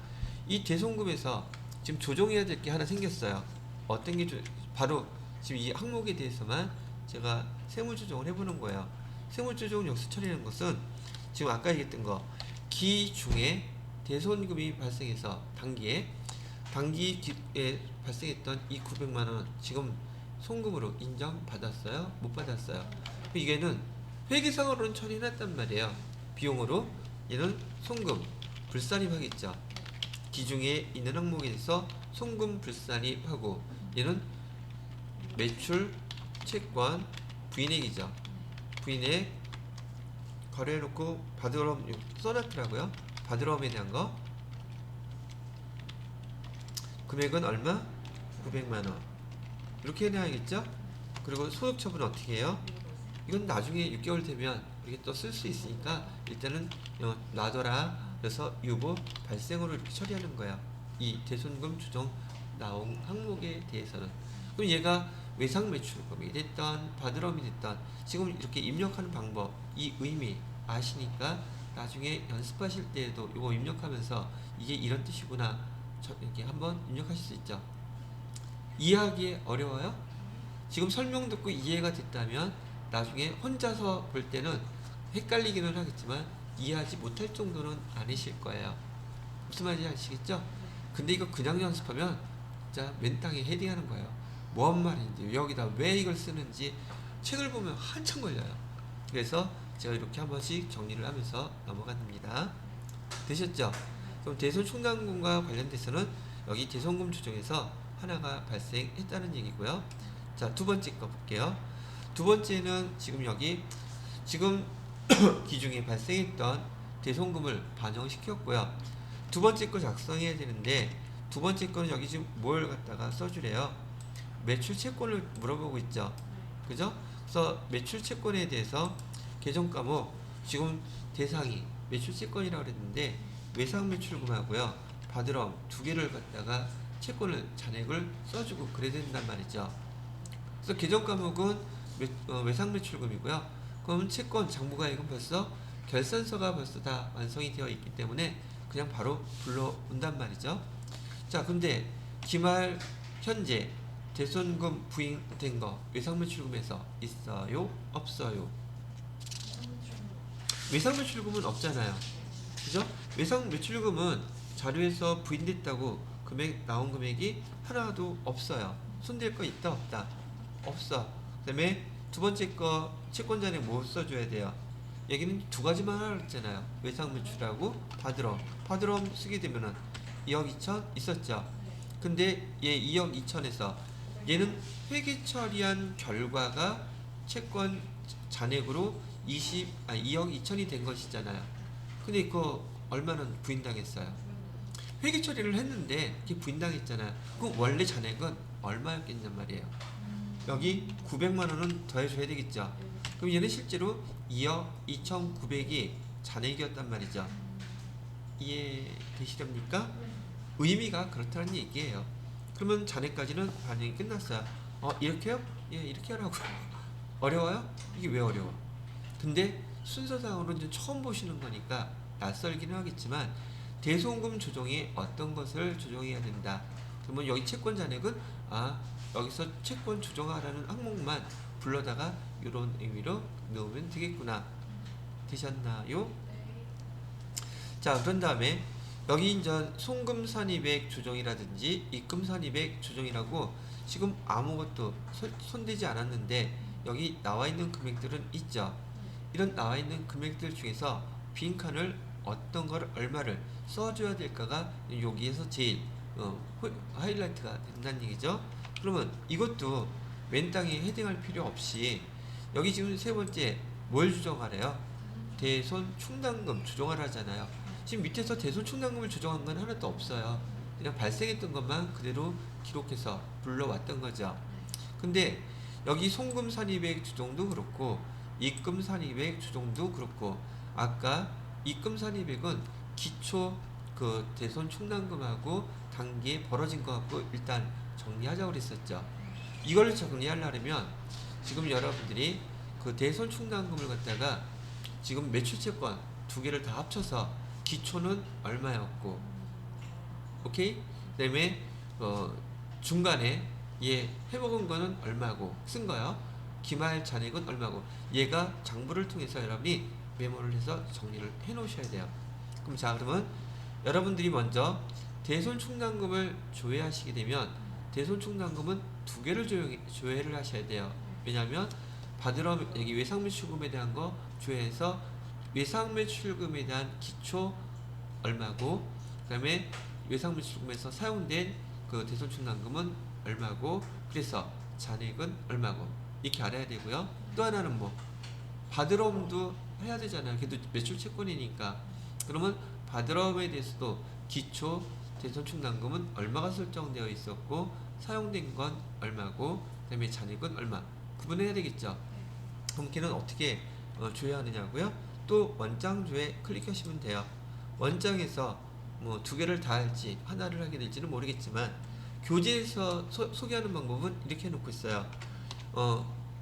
이 대손금에서 지금 조정해야 될 게 하나 생겼어요. 어떤 게 바로 지금 이 항목에 대해서만 제가 세무조정을 해보는 거예요. 세무조정 역수 처리하는 것은 지금 아까 얘기했던 거 기 중에 대손금이 발생해서 단기에 발생했던 이 900만 원 지금 송금으로 인정받았어요? 못 받았어요? 이게는 회계상으로는 처리해놨단 말이에요. 비용으로 얘는 송금 불산입하겠죠. 기중에 있는 항목에 대해서 송금 불산입하고 얘는 매출 채권 부인액이죠. 부인액 거래해놓고 바드럼 써놨더라고요. 바드럼에 대한 거 금액은 얼마? 900만원 이렇게 해놔야겠죠. 그리고 소득처분은 어떻게 해요? 이건 나중에 6개월 되면 이렇게 또 쓸 수 있으니까 일단은 놔둬라 그래서 유보 발생으로 이렇게 처리하는 거야. 이 대손금 조정 나온 항목에 대해서는. 그럼 얘가 외상 매출금이 됐던 받으러움이 됐던 지금 이렇게 입력하는 방법, 이 의미 아시니까 나중에 연습하실 때에도 이거 입력하면서 이게 이런 뜻이구나 이렇게 한번 입력하실 수 있죠. 이해하기 어려워요? 지금 설명 듣고 이해가 됐다면 나중에 혼자서 볼 때는 헷갈리기는 하겠지만 이해하지 못할 정도는 아니실 거예요. 무슨 말인지 아시겠죠? 근데 이거 그냥 연습하면 진짜 맨땅에 헤딩하는 거예요. 뭔 말인지 여기다 왜 이걸 쓰는지 책을 보면 한참 걸려요. 그래서 제가 이렇게 한 번씩 정리를 하면서 넘어갑니다. 되셨죠? 그럼 대손 충당금과 관련돼서는 여기 대손금 조정에서 하나가 발생했다는 얘기고요. 자, 두 번째 거 볼게요. 두 번째는 지금 여기 지금 기중에 발생했던 대손금을 반영시켰고요. 두 번째 거 작성해야 되는데 두 번째 거는 여기 지금 뭘 갖다가 써주래요. 매출 채권을 물어보고 있죠. 그죠? 그래서 매출 채권에 대해서 개정 과목 지금 대상이 매출 채권이라고 그랬는데 외상 매출금하고요 받으럼 두 개를 갖다가 채권을 잔액을 써주고 그래야 된단 말이죠. 그래서 개정 과목은 외상 매출금이고요. 그럼 채권 장부가액은 벌써 결산서가 벌써 다 완성이 되어 있기 때문에 그냥 바로 불러온단 말이죠. 자, 근데 기말 현재 대손금 부인된 거 외상 매출금에서 있어요? 없어요? 외상 매출금은 없잖아요. 그죠? 외상 매출금은 자료에서 부인됐다고 금액 나온 금액이 하나도 없어요. 손댈 거 있다 없다? 없어. 그 다음에 두 번째 거 채권 잔액 뭐 써줘야 돼요? 여기는 두 가지만 하라 그랬잖아요. 외상 매출하고 받으러 쓰게 되면은 2억 2천 있었죠. 근데 얘 2억 2천에서 얘는 회계 처리한 결과가 채권 잔액으로 2억 2천이 된 것이잖아요. 근데 그거 얼마는 부인당했어요? 회계 처리를 했는데 그게 부인당했잖아요. 그럼 원래 잔액은 얼마였겠냔 말이에요. 여기 900만 원은 더해줘야 되겠죠. 그럼 얘는 실제로 2억 2,900이 잔액이었단 말이죠. 이해되시렵니까? 의미가 그렇다는 얘기예요. 그러면 잔액까지는 반영이 끝났어요. 이렇게요? 예, 이렇게 하라고. 어려워요? 이게 왜 어려워? 근데 순서상으로는 이제 처음 보시는 거니까 낯설기는 하겠지만 대손금 조정에 어떤 것을 조정해야 된다. 그러면 여기 채권 잔액은 여기서 채권 조정하라는 항목만 불러다가 이런 의미로 넣으면 되겠구나. 되셨나요? 자, 그런 다음에 여기 이제 송금 선입액 조정이라든지 입금 선입액 조정이라고 지금 아무것도 손대지 않았는데 여기 나와 있는 금액들은 있죠. 이런 나와 있는 금액들 중에서 빈칸을 어떤 걸 얼마를 써줘야 될까가 여기에서 제일 하이라이트가 된다는 얘기죠. 그러면 이것도 맨땅에 헤딩할 필요 없이 여기 지금 세 번째 뭘 조정하래요? 대손 충당금 조정하라잖아요. 지금 밑에서 대손 충당금을 조정한 건 하나도 없어요. 그냥 발생했던 것만 그대로 기록해서 불러왔던 거죠. 근데 여기 송금 선입액 조정도 그렇고 입금 선입액 조정도 그렇고 아까 입금 선입액은 기초 그 대손 충당금하고 단기에 벌어진 것 갖고 일단 정리하자고 그랬었죠. 이걸 정리하려면 지금 여러분들이 그 대손 충당금을 갖다가 지금 매출채권 두 개를 다 합쳐서 기초는 얼마였고, 오케이? 그 다음에 중간에 얘 해먹은 거는 얼마고 쓴 거요. 기말 잔액은 얼마고 얘가 장부를 통해서 여러분이 메모를 해서 정리를 해 놓으셔야 돼요. 그럼 자, 그러면 여러분들이 먼저 대손 충당금을 조회하시게 되면 대손 충당금은 두 개를 조회를 하셔야 돼요. 왜냐하면 받으러 여기 외상매출금에 대한 거 조회해서 외상매출금에 대한 기초 얼마고 그 다음에 외상매출금에서 사용된 그 대손 충당금은 얼마고 그래서 잔액은 얼마고 이렇게 알아야 되고요. 또 하나는 뭐 받으러움도 해야 되잖아요. 걔도 매출 채권이니까. 그러면 받으러움에 대해서도 기초 대손 충당금은 얼마가 설정되어 있었고 사용된 건 얼마고 그 다음에 잔액은 얼마 구분해야 되겠죠. 그럼 걔는 어떻게 조회하느냐고요? 또 원장 조회 클릭하시면 돼요. 원장에서 뭐 두 개를 다 할지 하나를 하게 될지는 모르겠지만 교재에서 소개하는 방법은 이렇게 해놓고 있어요.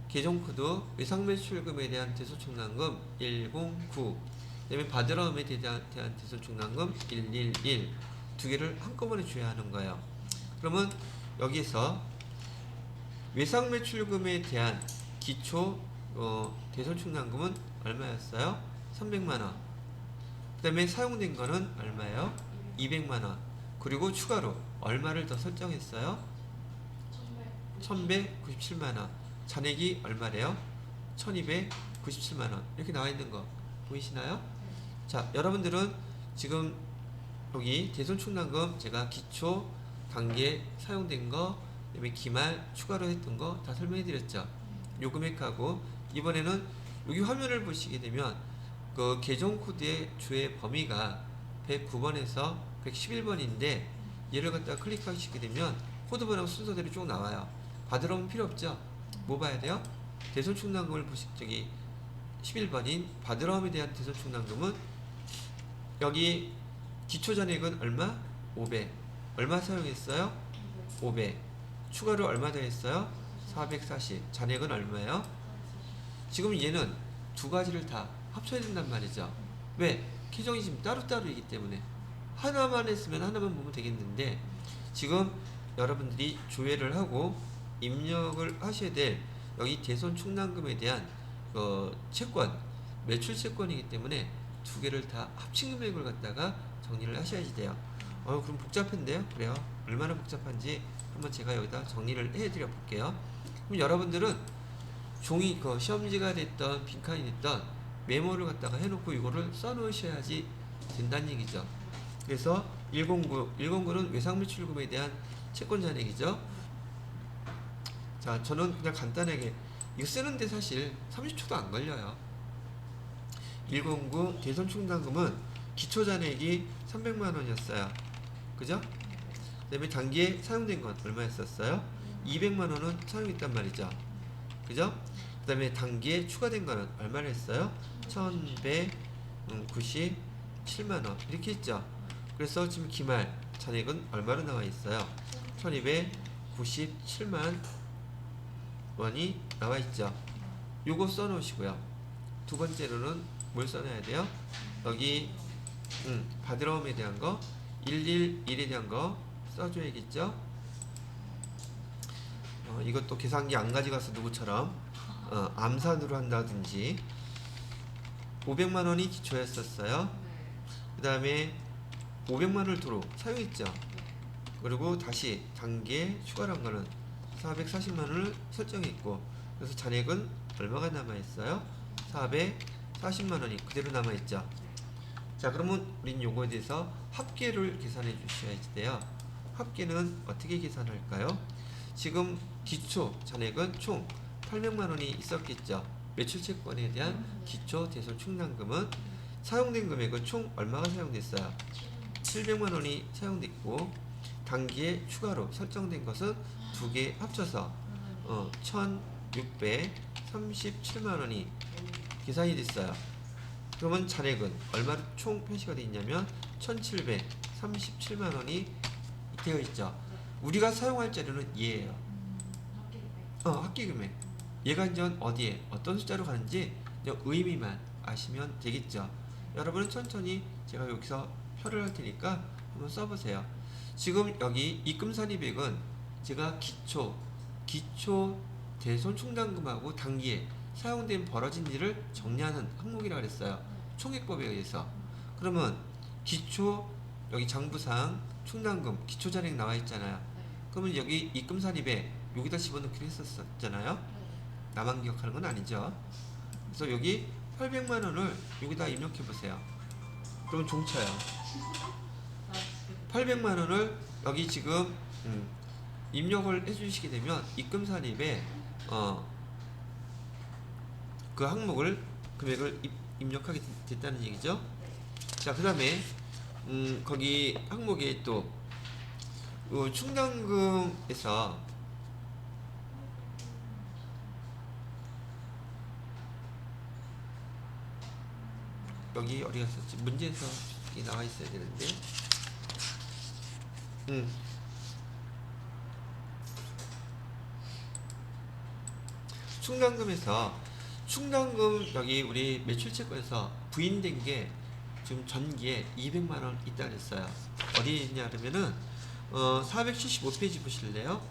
계정코드 외상매출금에 대한 대손충당금 109, 그다음에 바드라움에 대한 대손충당금 111 두 개를 한꺼번에 줘야 하는 거예요. 그러면 여기서 외상매출금에 대한 기초 대손충당금은 얼마였어요? 300만원. 그 다음에 사용된 거는 얼마예요? 200만원. 그리고 추가로 얼마를 더 설정했어요? 1197만원. 잔액이 얼마래요? 1297만원. 이렇게 나와 있는 거 보이시나요? 자, 여러분들은 지금 여기 대손충당금 제가 기초 단계 사용된 거, 그다음에 기말 추가로 했던 거 다 설명해 드렸죠. 요 금액하고 이번에는 여기 화면을 보시게 되면 그 계정 코드의 주의 범위가 109번에서 111번인데 얘를 갖다가 클릭하시게 되면 코드번호 순서대로 쭉 나와요. 받으러면 필요 없죠. 뭐 봐야 돼요? 대손충당금을 저기 11번인 받으러움에 대한 대손충당금은 여기 기초잔액은 얼마? 500. 얼마 사용했어요? 500. 추가로 얼마 더 했어요? 440. 잔액은 얼마예요? 지금 얘는 두 가지를 다 합쳐야 된단 말이죠. 왜? 계정이 지금 따로따로이기 때문에 하나만 했으면 하나만 보면 되겠는데 지금 여러분들이 조회를 하고 입력을 하셔야 될 여기 대손충당금에 대한 채권, 매출 채권이기 때문에 두 개를 다 합친 금액을 갖다가 정리를 하셔야지 돼요. 그럼 복잡한데요? 그래요. 얼마나 복잡한지 한번 제가 여기다 정리를 해드려 볼게요. 그럼 여러분들은 종이 시험지가 됐던 빈칸이 됐던 메모를 갖다가 해놓고 이거를 써놓으셔야지 된다는 얘기죠. 그래서 109는 외상매출금에 대한 채권 잔액이죠. 자, 저는 그냥 간단하게 이거 쓰는데 사실 30초도 안 걸려요. 109 대손충당금은 기초잔액이 300만 원이었어요. 그죠? 그 다음에 단기에 사용된 건 얼마였었어요? 200만 원은 사용했단 말이죠. 그죠? 그 다음에 단기에 추가된 거는 얼마를 했어요? 1197만 원 이렇게 했죠. 그래서 지금 기말 잔액은 얼마로 나와 있어요? 1297만 원이 나와 있죠. 요거 써 놓으시고요. 두 번째로는 뭘 써놔야 돼요? 여기 받으러움에 대한 거 111에 대한 거 써줘야겠죠. 이것도 계산기 안 가져가서 누구처럼 암산으로 한다든지 500만 원이 기초였었어요. 그 다음에 500만 원을 도로 사용했죠. 그리고 다시 단계에 추가로 한 거는 440만 원을 설정했고 그래서 잔액은 얼마가 남아있어요? 440만 원이 그대로 남아있죠. 자, 그러면 우린 요거에 대해서 합계를 계산해 주셔야지 돼요. 합계는 어떻게 계산할까요? 지금 기초 잔액은 총 800만 원이 있었겠죠. 매출채권에 대한 기초 대손충당금은 사용된 금액은 총 얼마가 사용됐어요? 700만 원이 사용됐고 단기에 추가로 설정된 것은 두 개 합쳐서 1637만 원이 계산이 됐어요. 그러면 잔액은 얼마로 총 표시가 되어 있냐면 1737만 원이 되어 있죠. 우리가 사용할 자료는 얘예요. 합계금액. 얘가 이제 어디에 어떤 숫자로 가는지 의미만 아시면 되겠죠. 여러분은 천천히 제가 여기서 표를 할 테니까 한번 써보세요. 지금 여기 입금산입액은 제가 기초 대손충당금하고 단기에 사용된 벌어진 일을 정리하는 항목이라고 그랬어요. 총액법에 의해서. 그러면 기초 여기 장부상 충당금 기초잔액 나와 있잖아요. 그러면 여기 입금산입에 여기다 집어넣기로 했었잖아요. 나만 기억하는 건 아니죠. 그래서 여기 800만 원을 여기다 입력해 보세요. 그럼 종쳐요. 800만 원을 여기 지금 입력을 해주시게 되면 입금산입에 그 항목을 금액을 입력하게 됐다는 얘기죠. 자, 그 다음에 거기 항목에 또 충당금에서 여기 어디 갔었지? 문제에서 이 나와 있어야 되는데. 충당금에서 충당금 여기 우리 매출채권에서 부인된 게 지금 전기에 200만 원 있다 그랬어요. 어디 있냐 그러면은 475페이지 보실래요?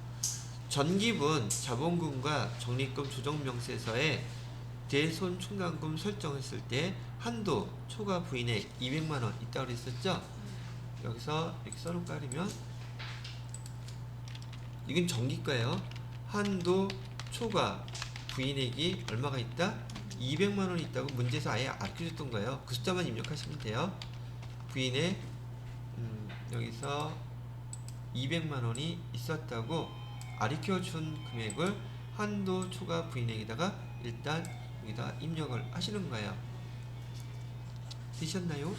전기분 자본금과 적립금 조정명세서에 대손 충당금 설정했을 때 한도 초과 부인액 200만 원 있다고 그랬었죠? 여기서 이렇게 써놓고 가리면 이건 전기가예요. 한도 초과 부인액이 얼마가 있다? 200만 원이 있다고 문제에서 아예 알려줬던 거예요. 그 숫자만 입력하시면 돼요. 부인액 여기서 200만 원이 있었다고 가르쳐준 금액을 한도 초과 부인액에다가 일단 여기다 입력을 하시는 거예요. 되셨나요?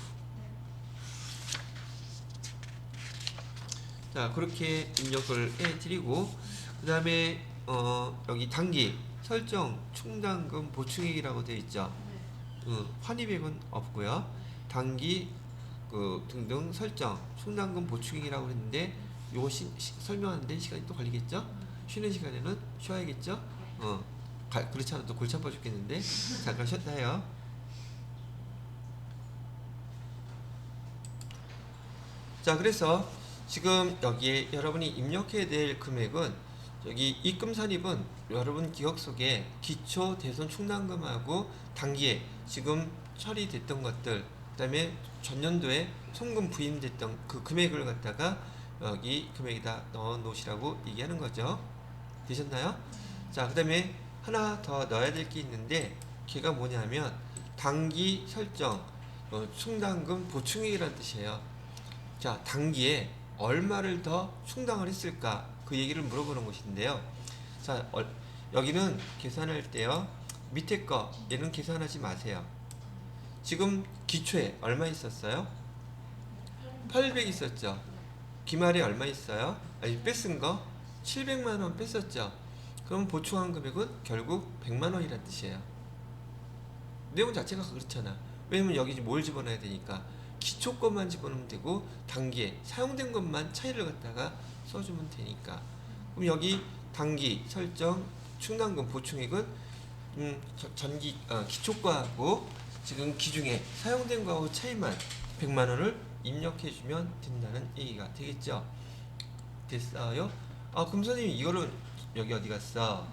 자, 그렇게 입력을 해드리고 그 다음에 여기 단기 설정 충당금 보충액이라고 되어 있죠. 환입액은 없고요. 단기 등등 설정 충당금 보충액이라고 했는데 요거 설명하는데 시간이 또 걸리겠죠? 쉬는 시간에는 쉬어야겠죠? 그렇지 않아도 골치 아파 죽겠는데 잠깐 쉬었다 해요. 자, 그래서 지금 여기에 여러분이 입력해야 될 금액은 여기 입금 산입은 여러분 기억 속에 기초 대손 충당금하고 단기에 지금 처리됐던 것들 그 다음에 전년도에 송금 부인됐던 그 금액을 갖다가 여기 금액에다 넣어 놓으시라고 얘기하는 거죠. 되셨나요? 자, 그 다음에 하나 더 넣어야 될 게 있는데 걔가 뭐냐면 단기 설정 충당금 보충액이라는 뜻이에요. 자, 단기에 얼마를 더 충당을 했을까 그 얘기를 물어보는 것인데요. 자, 여기는 계산할 때요 밑에 거 얘는 계산하지 마세요. 지금 기초에 얼마 있었어요? 800 있었죠. 기말에 얼마 있어요? 아니, 뺏은 거 700만원 뺐었죠. 그럼 보충한 금액은 결국 100만원이란 뜻이에요. 내용 자체가 그렇잖아. 왜냐면 여기 뭘 집어넣어야 되니까 기초 것만 집어넣으면 되고 단기에 사용된 것만 차이를 갖다가 써주면 되니까. 그럼 여기 단기 설정 충당금 보충액은 전기 기초과하고 지금 기중에 사용된 거하고 차이만 100만원을 입력해주면 된다는 얘기가 되겠죠. 됐어요? 그럼 선생님 이거는 여기 어디 갔어?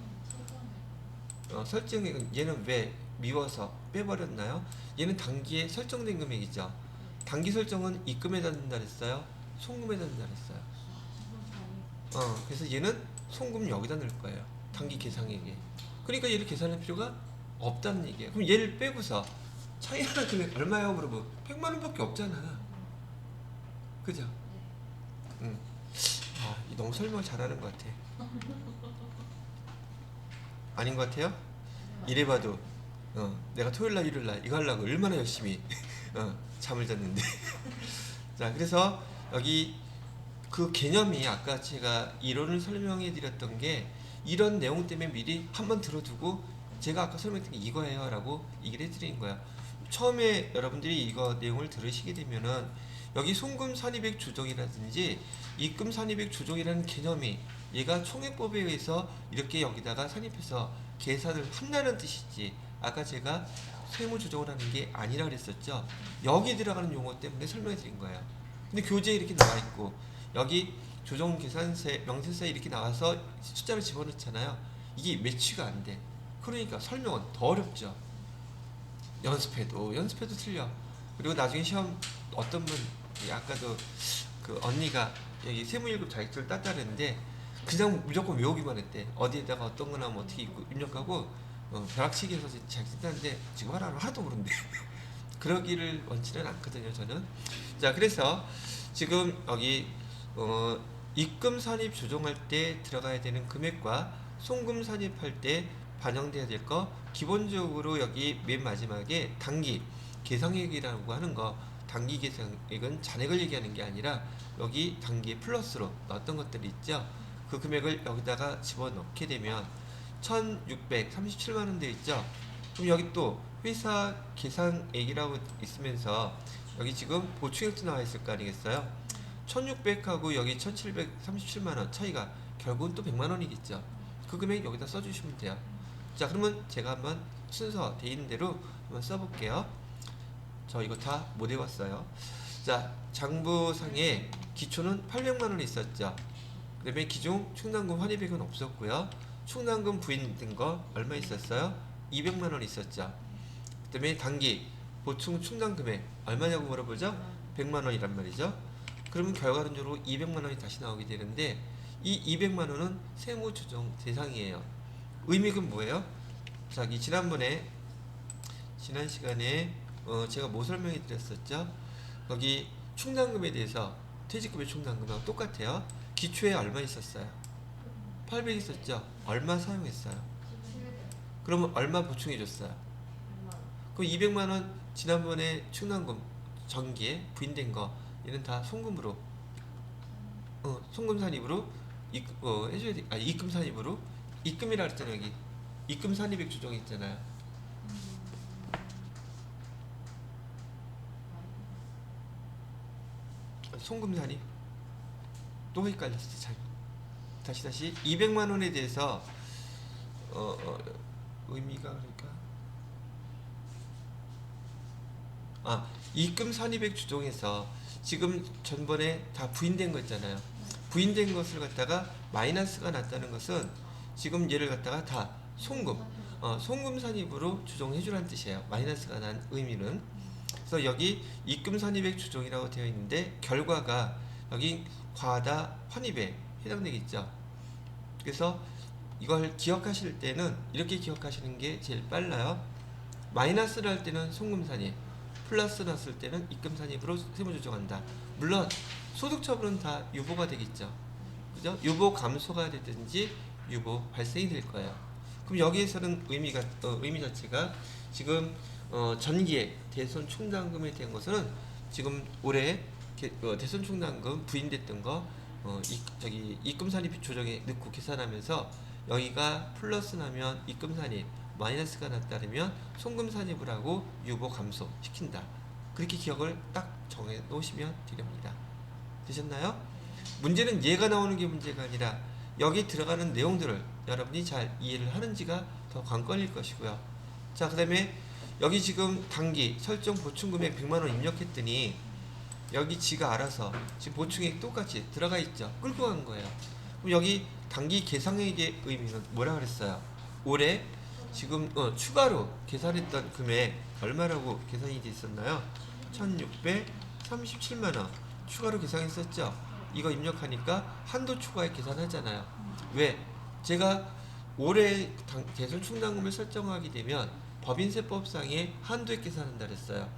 설정액은 얘는 왜 미워서 빼버렸나요? 얘는 단기에 설정된 금액이죠. 단기 설정은 입금에다 넣는다 그랬어요? 송금에다 넣는다 그랬어요? 그래서 얘는 송금 여기다 넣을 거예요. 단기 계상액에. 그러니까 얘를 계산할 필요가 없다는 얘기예요. 그럼 얘를 빼고서 차이나는 금액 얼마예요? 물어보면 100만원 밖에 없잖아. 그죠? 너무 설명 잘하는 것 같아. 아닌 것 같아요? 이래봐도 내가 토요일날 일요일날 이거 하려고 얼마나 열심히 잠을 잤는데. 자, 그래서 여기 그 개념이 아까 제가 이론을 설명해 드렸던 게 이런 내용 때문에 미리 한번 들어두고 제가 아까 설명드린 게 이거예요 라고 얘기를 해드리는 거야. 처음에 여러분들이 이거 내용을 들으시게 되면은 여기 송금 산입액 조정이라든지 입금 산입액 조정이라는 개념이 얘가 총액법에 의해서 이렇게 여기다가 산입해서 계산을 한다는 뜻이지 아까 제가 세무 조정을 하는 게 아니라 그랬었죠. 여기 들어가는 용어 때문에 설명해 드린 거예요. 근데 교재에 이렇게 나와 있고 여기 조정 계산세 명세서에 이렇게 나와서 숫자를 집어넣잖아요. 이게 매치가 안 돼. 그러니까 설명은 더 어렵죠. 연습해도 틀려. 그리고 나중에 시험 어떤 분 아까도 그 언니가 여기 세무 1급 자격증을 땄다 그랬는데 그냥 무조건 외우기만 했대. 어디에다가 어떤 거 나오면 어떻게 입력하고 벼락치기해서 자격증 땄는데 지금 하나도 모른대. 그러기를 원치는 않거든요, 저는. 자, 그래서 지금 여기 입금 산입 조정할 때 들어가야 되는 금액과 송금 산입할 때 반영돼야 될 거 기본적으로 여기 맨 마지막에 단기 계상액이라고 하는 거 단기 계상액은 잔액을 얘기하는 게 아니라 여기 단기에 플러스로 넣었던 것들이 있죠. 그 금액을 여기다가 집어넣게 되면 1637만원 되어 있죠. 그럼 여기 또 회사 계상액이라고 있으면서 여기 지금 보충액도 나와 있을 거 아니겠어요? 1600하고 여기 1737만원 차이가 결국은 또 100만원이겠죠. 그 금액 여기다 써주시면 돼요. 자, 그러면 제가 한번 순서 돼 있는 대로 한번 써볼게요. 저 이거 다 못 외웠어요. 자, 장부상에 기초는 800만원이 있었죠. 그 다음에 기존 충당금 환입액은 없었고요. 충당금 부인된 거 얼마 있었어요? 200만원 있었죠. 그 다음에 단기 보충 충당금액 얼마냐고 물어보죠? 100만원이란 말이죠. 그러면 결과론적으로 200만원이 다시 나오게 되는데 이 200만원은 세무조정 대상이에요. 의미가 뭐예요? 자, 지난 시간에 제가 뭐 설명해 드렸었죠? 거기 충당금에 대해서 퇴직급여 충당금하고 똑같아요. 기초에 얼마 있었어요? 800 있었죠? 얼마 사용했어요? 그러면 얼마 보충해 줬어요? 그럼 200만원 지난번에 충당금 전기에 부인된 거 얘는 다 송금으로 송금 산입으로 해줘야 돼. 입금 산입으로 입금이라 그랬잖아요. 여기 입금 산입액 조정이 있잖아요. 송금 산입 또 헷갈렸어. 잘 다시 200만원에 대해서 의미가 그러니까 입금 산입액 조정에서 지금 전번에 다 부인된 거 있잖아요. 부인된 것을 갖다가 마이너스가 났다는 것은 지금 얘를 갖다가 다 송금 산입으로 조정해 주라는 뜻이에요. 마이너스가 난 의미는. 그래서 여기 입금 산입액 조정이라고 되어 있는데 결과가 여기 과다 환입에 해당되겠죠. 그래서 이걸 기억하실 때는 이렇게 기억하시는 게 제일 빨라요. 마이너스를 할 때는 송금 산입, 플러스 났을 때는 입금 산입으로 세무 조정한다. 물론 소득 처분은 다 유보가 되겠죠. 그죠? 유보 감소가 되든지 유보 발생이 될 거예요. 그럼 여기에서는 의미 자체가 지금 전기에 대손 충당금에 대한 것은 지금 올해 대손 충당금 부인됐던 거 입금 산입 조정에 넣고 계산하면서 여기가 플러스 나면 입금 산입, 마이너스가 났다면 송금 산입을 하고 유보 감소 시킨다. 그렇게 기억을 딱 정해 놓으시면 되렵니다. 되셨나요? 문제는 얘가 나오는 게 문제가 아니라 여기 들어가는 내용들을 여러분이 잘 이해를 하는지가 더 관건일 것이고요. 자, 그 다음에 여기 지금 단기 설정 보충금액 100만원 입력했더니 여기 지가 알아서 지금 보충액 똑같이 들어가 있죠. 끌고 간 거예요. 그럼 여기 단기 계상액의 의미는 뭐라 그랬어요? 올해 지금 추가로 계산했던 금액 얼마라고 계산이 돼 있었나요? 1637만원 추가로 계산했었죠. 이거 입력하니까 한도 추가에 계산하잖아요. 왜? 제가 올해 대손 충당금을 설정하게 되면 법인세법상에 한도액 계산한다 그랬어요.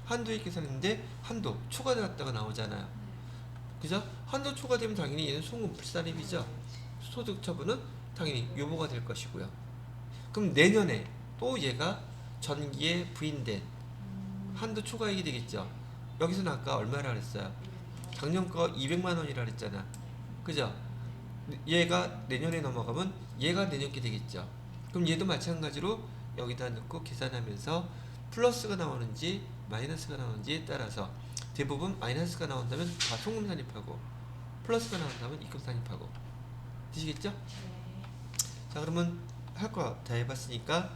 한도액 계산인데 한도 초과되었다가 나오잖아요. 그죠? 한도 초과되면 당연히 얘는 송금 불산입이죠. 소득 처분은 당연히 유보가 될 것이고요. 그럼 내년에 또 얘가 전기에 부인된 한도 초과액이 되겠죠. 여기서는 아까 얼마라 그랬어요? 작년 거 200만원이라 그랬잖아. 그죠? 얘가 내년에 넘어가면 얘가 내년께 되겠죠. 그럼 얘도 마찬가지로 여기다 넣고 계산하면서 플러스가 나오는지 마이너스가 나오는지에 따라서 대부분 마이너스가 나온다면 다 송금 산입하고 플러스가 나온다면 입금 산입하고. 되시겠죠? 자, 그러면 할 거 다 해봤으니까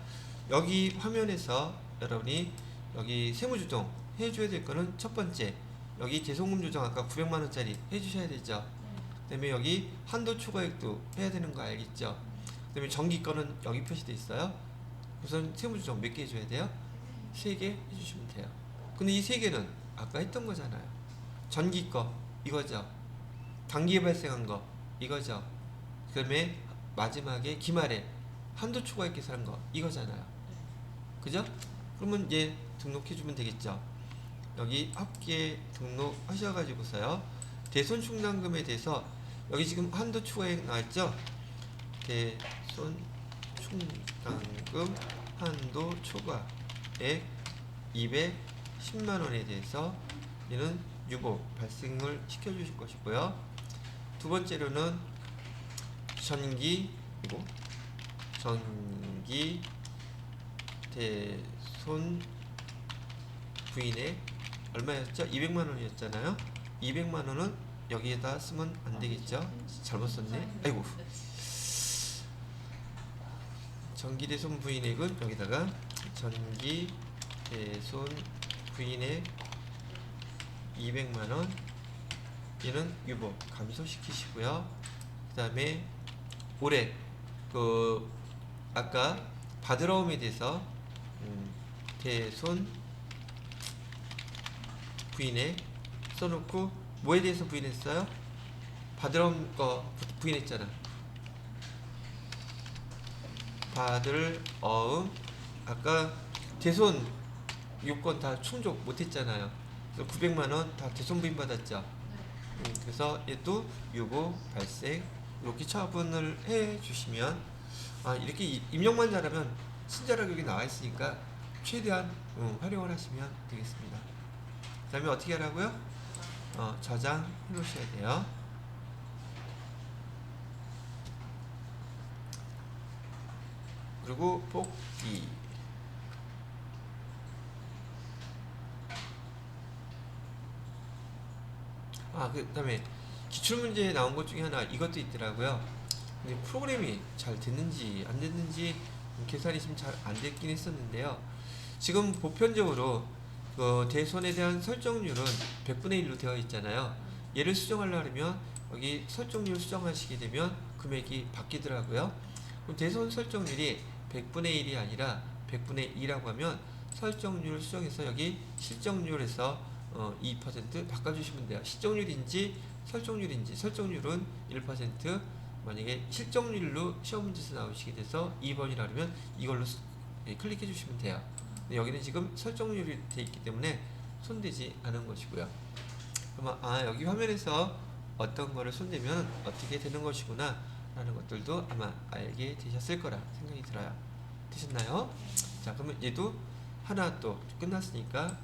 여기 화면에서 여러분이 여기 세무조정 해줘야 될 거는 첫 번째 여기 대송금 조정 아까 900만원짜리 해주셔야 되죠. 그 다음에 여기 한도 초과액도 해야 되는 거 알겠죠. 그 다음에 정기 거는 여기 표시되어 있어요. 우선 세무조정 몇 개 해줘야 돼요? 3개 해주시면 돼요. 근데 이 3개는 아까 했던 거잖아요. 전기 거 이거죠. 단기에 발생한 거 이거죠. 그 다음에 마지막에 기말에 한도 초과액 계산한 거 이거잖아요. 그죠? 그러면 얘 등록해주면 되겠죠. 여기 합계 등록하셔가지고서요. 대손 충당금에 대해서 여기 지금 한도 초과액 나왔죠? 대손 충당금 한도 초과액 210만원에 대해서 얘는 유보 발생을 시켜주실 것이고요. 두 번째로는 전기 대손 부인액 얼마였죠? 200만 원이었잖아요. 200만 원은 여기에다 쓰면 안 되겠죠? 잘못 썼네. 아이고. 전기대손 부인액은 여기다가 전기대손 부인액 200만 원, 얘는 유보 감소시키시고요. 그 다음에 올해 그 아까 받으러 옴에 대해서 대손 부인액 써놓고 뭐에 대해서 부인했어요? 받으러 옴 거 부인했잖아. 받을 어음 아까 대손 요건 다 충족 못했잖아요. 그래서 900만 원 다 대손 부인 받았죠. 그래서 얘도 유보 발생 이렇게 처분을 해 주시면 이렇게 입력만 잘하면 친절하게 여기 나와 있으니까 최대한 활용을 하시면 되겠습니다. 그 다음에 어떻게 하라고요? 저장해 놓으셔야 돼요. 그리고 복귀 그 다음에 기출문제에 나온 것 중에 하나 이것도 있더라고요. 근데 프로그램이 잘 됐는지 안 됐는지 계산이 좀 잘 안 됐긴 했었는데요. 지금 보편적으로 그 대손에 대한 설정률은 100분의 1로 되어 있잖아요. 얘를 수정하려면 여기 설정률 수정하시게 되면 금액이 바뀌더라고요. 그럼 대손 설정률이 100분의 1이 아니라 100분의 2라고 하면 설정률을 수정해서 여기 실정률에서 2% 바꿔주시면 돼요. 실정률인지 설정률인지 설정률은 1%, 만약에 실정률로 시험 문제에서 나오시게 돼서 2번이라 그러면 이걸로 클릭해 주시면 돼요. 근데 여기는 지금 설정률이 되어 있기 때문에 손대지 않은 것이고요. 그러면 여기 화면에서 어떤 거를 손대면 어떻게 되는 것이구나 라는 것들도 아마 알게 되셨을 거라 생각이 들어요. 되셨나요? 자, 그러면 얘도 하나 또 끝났으니까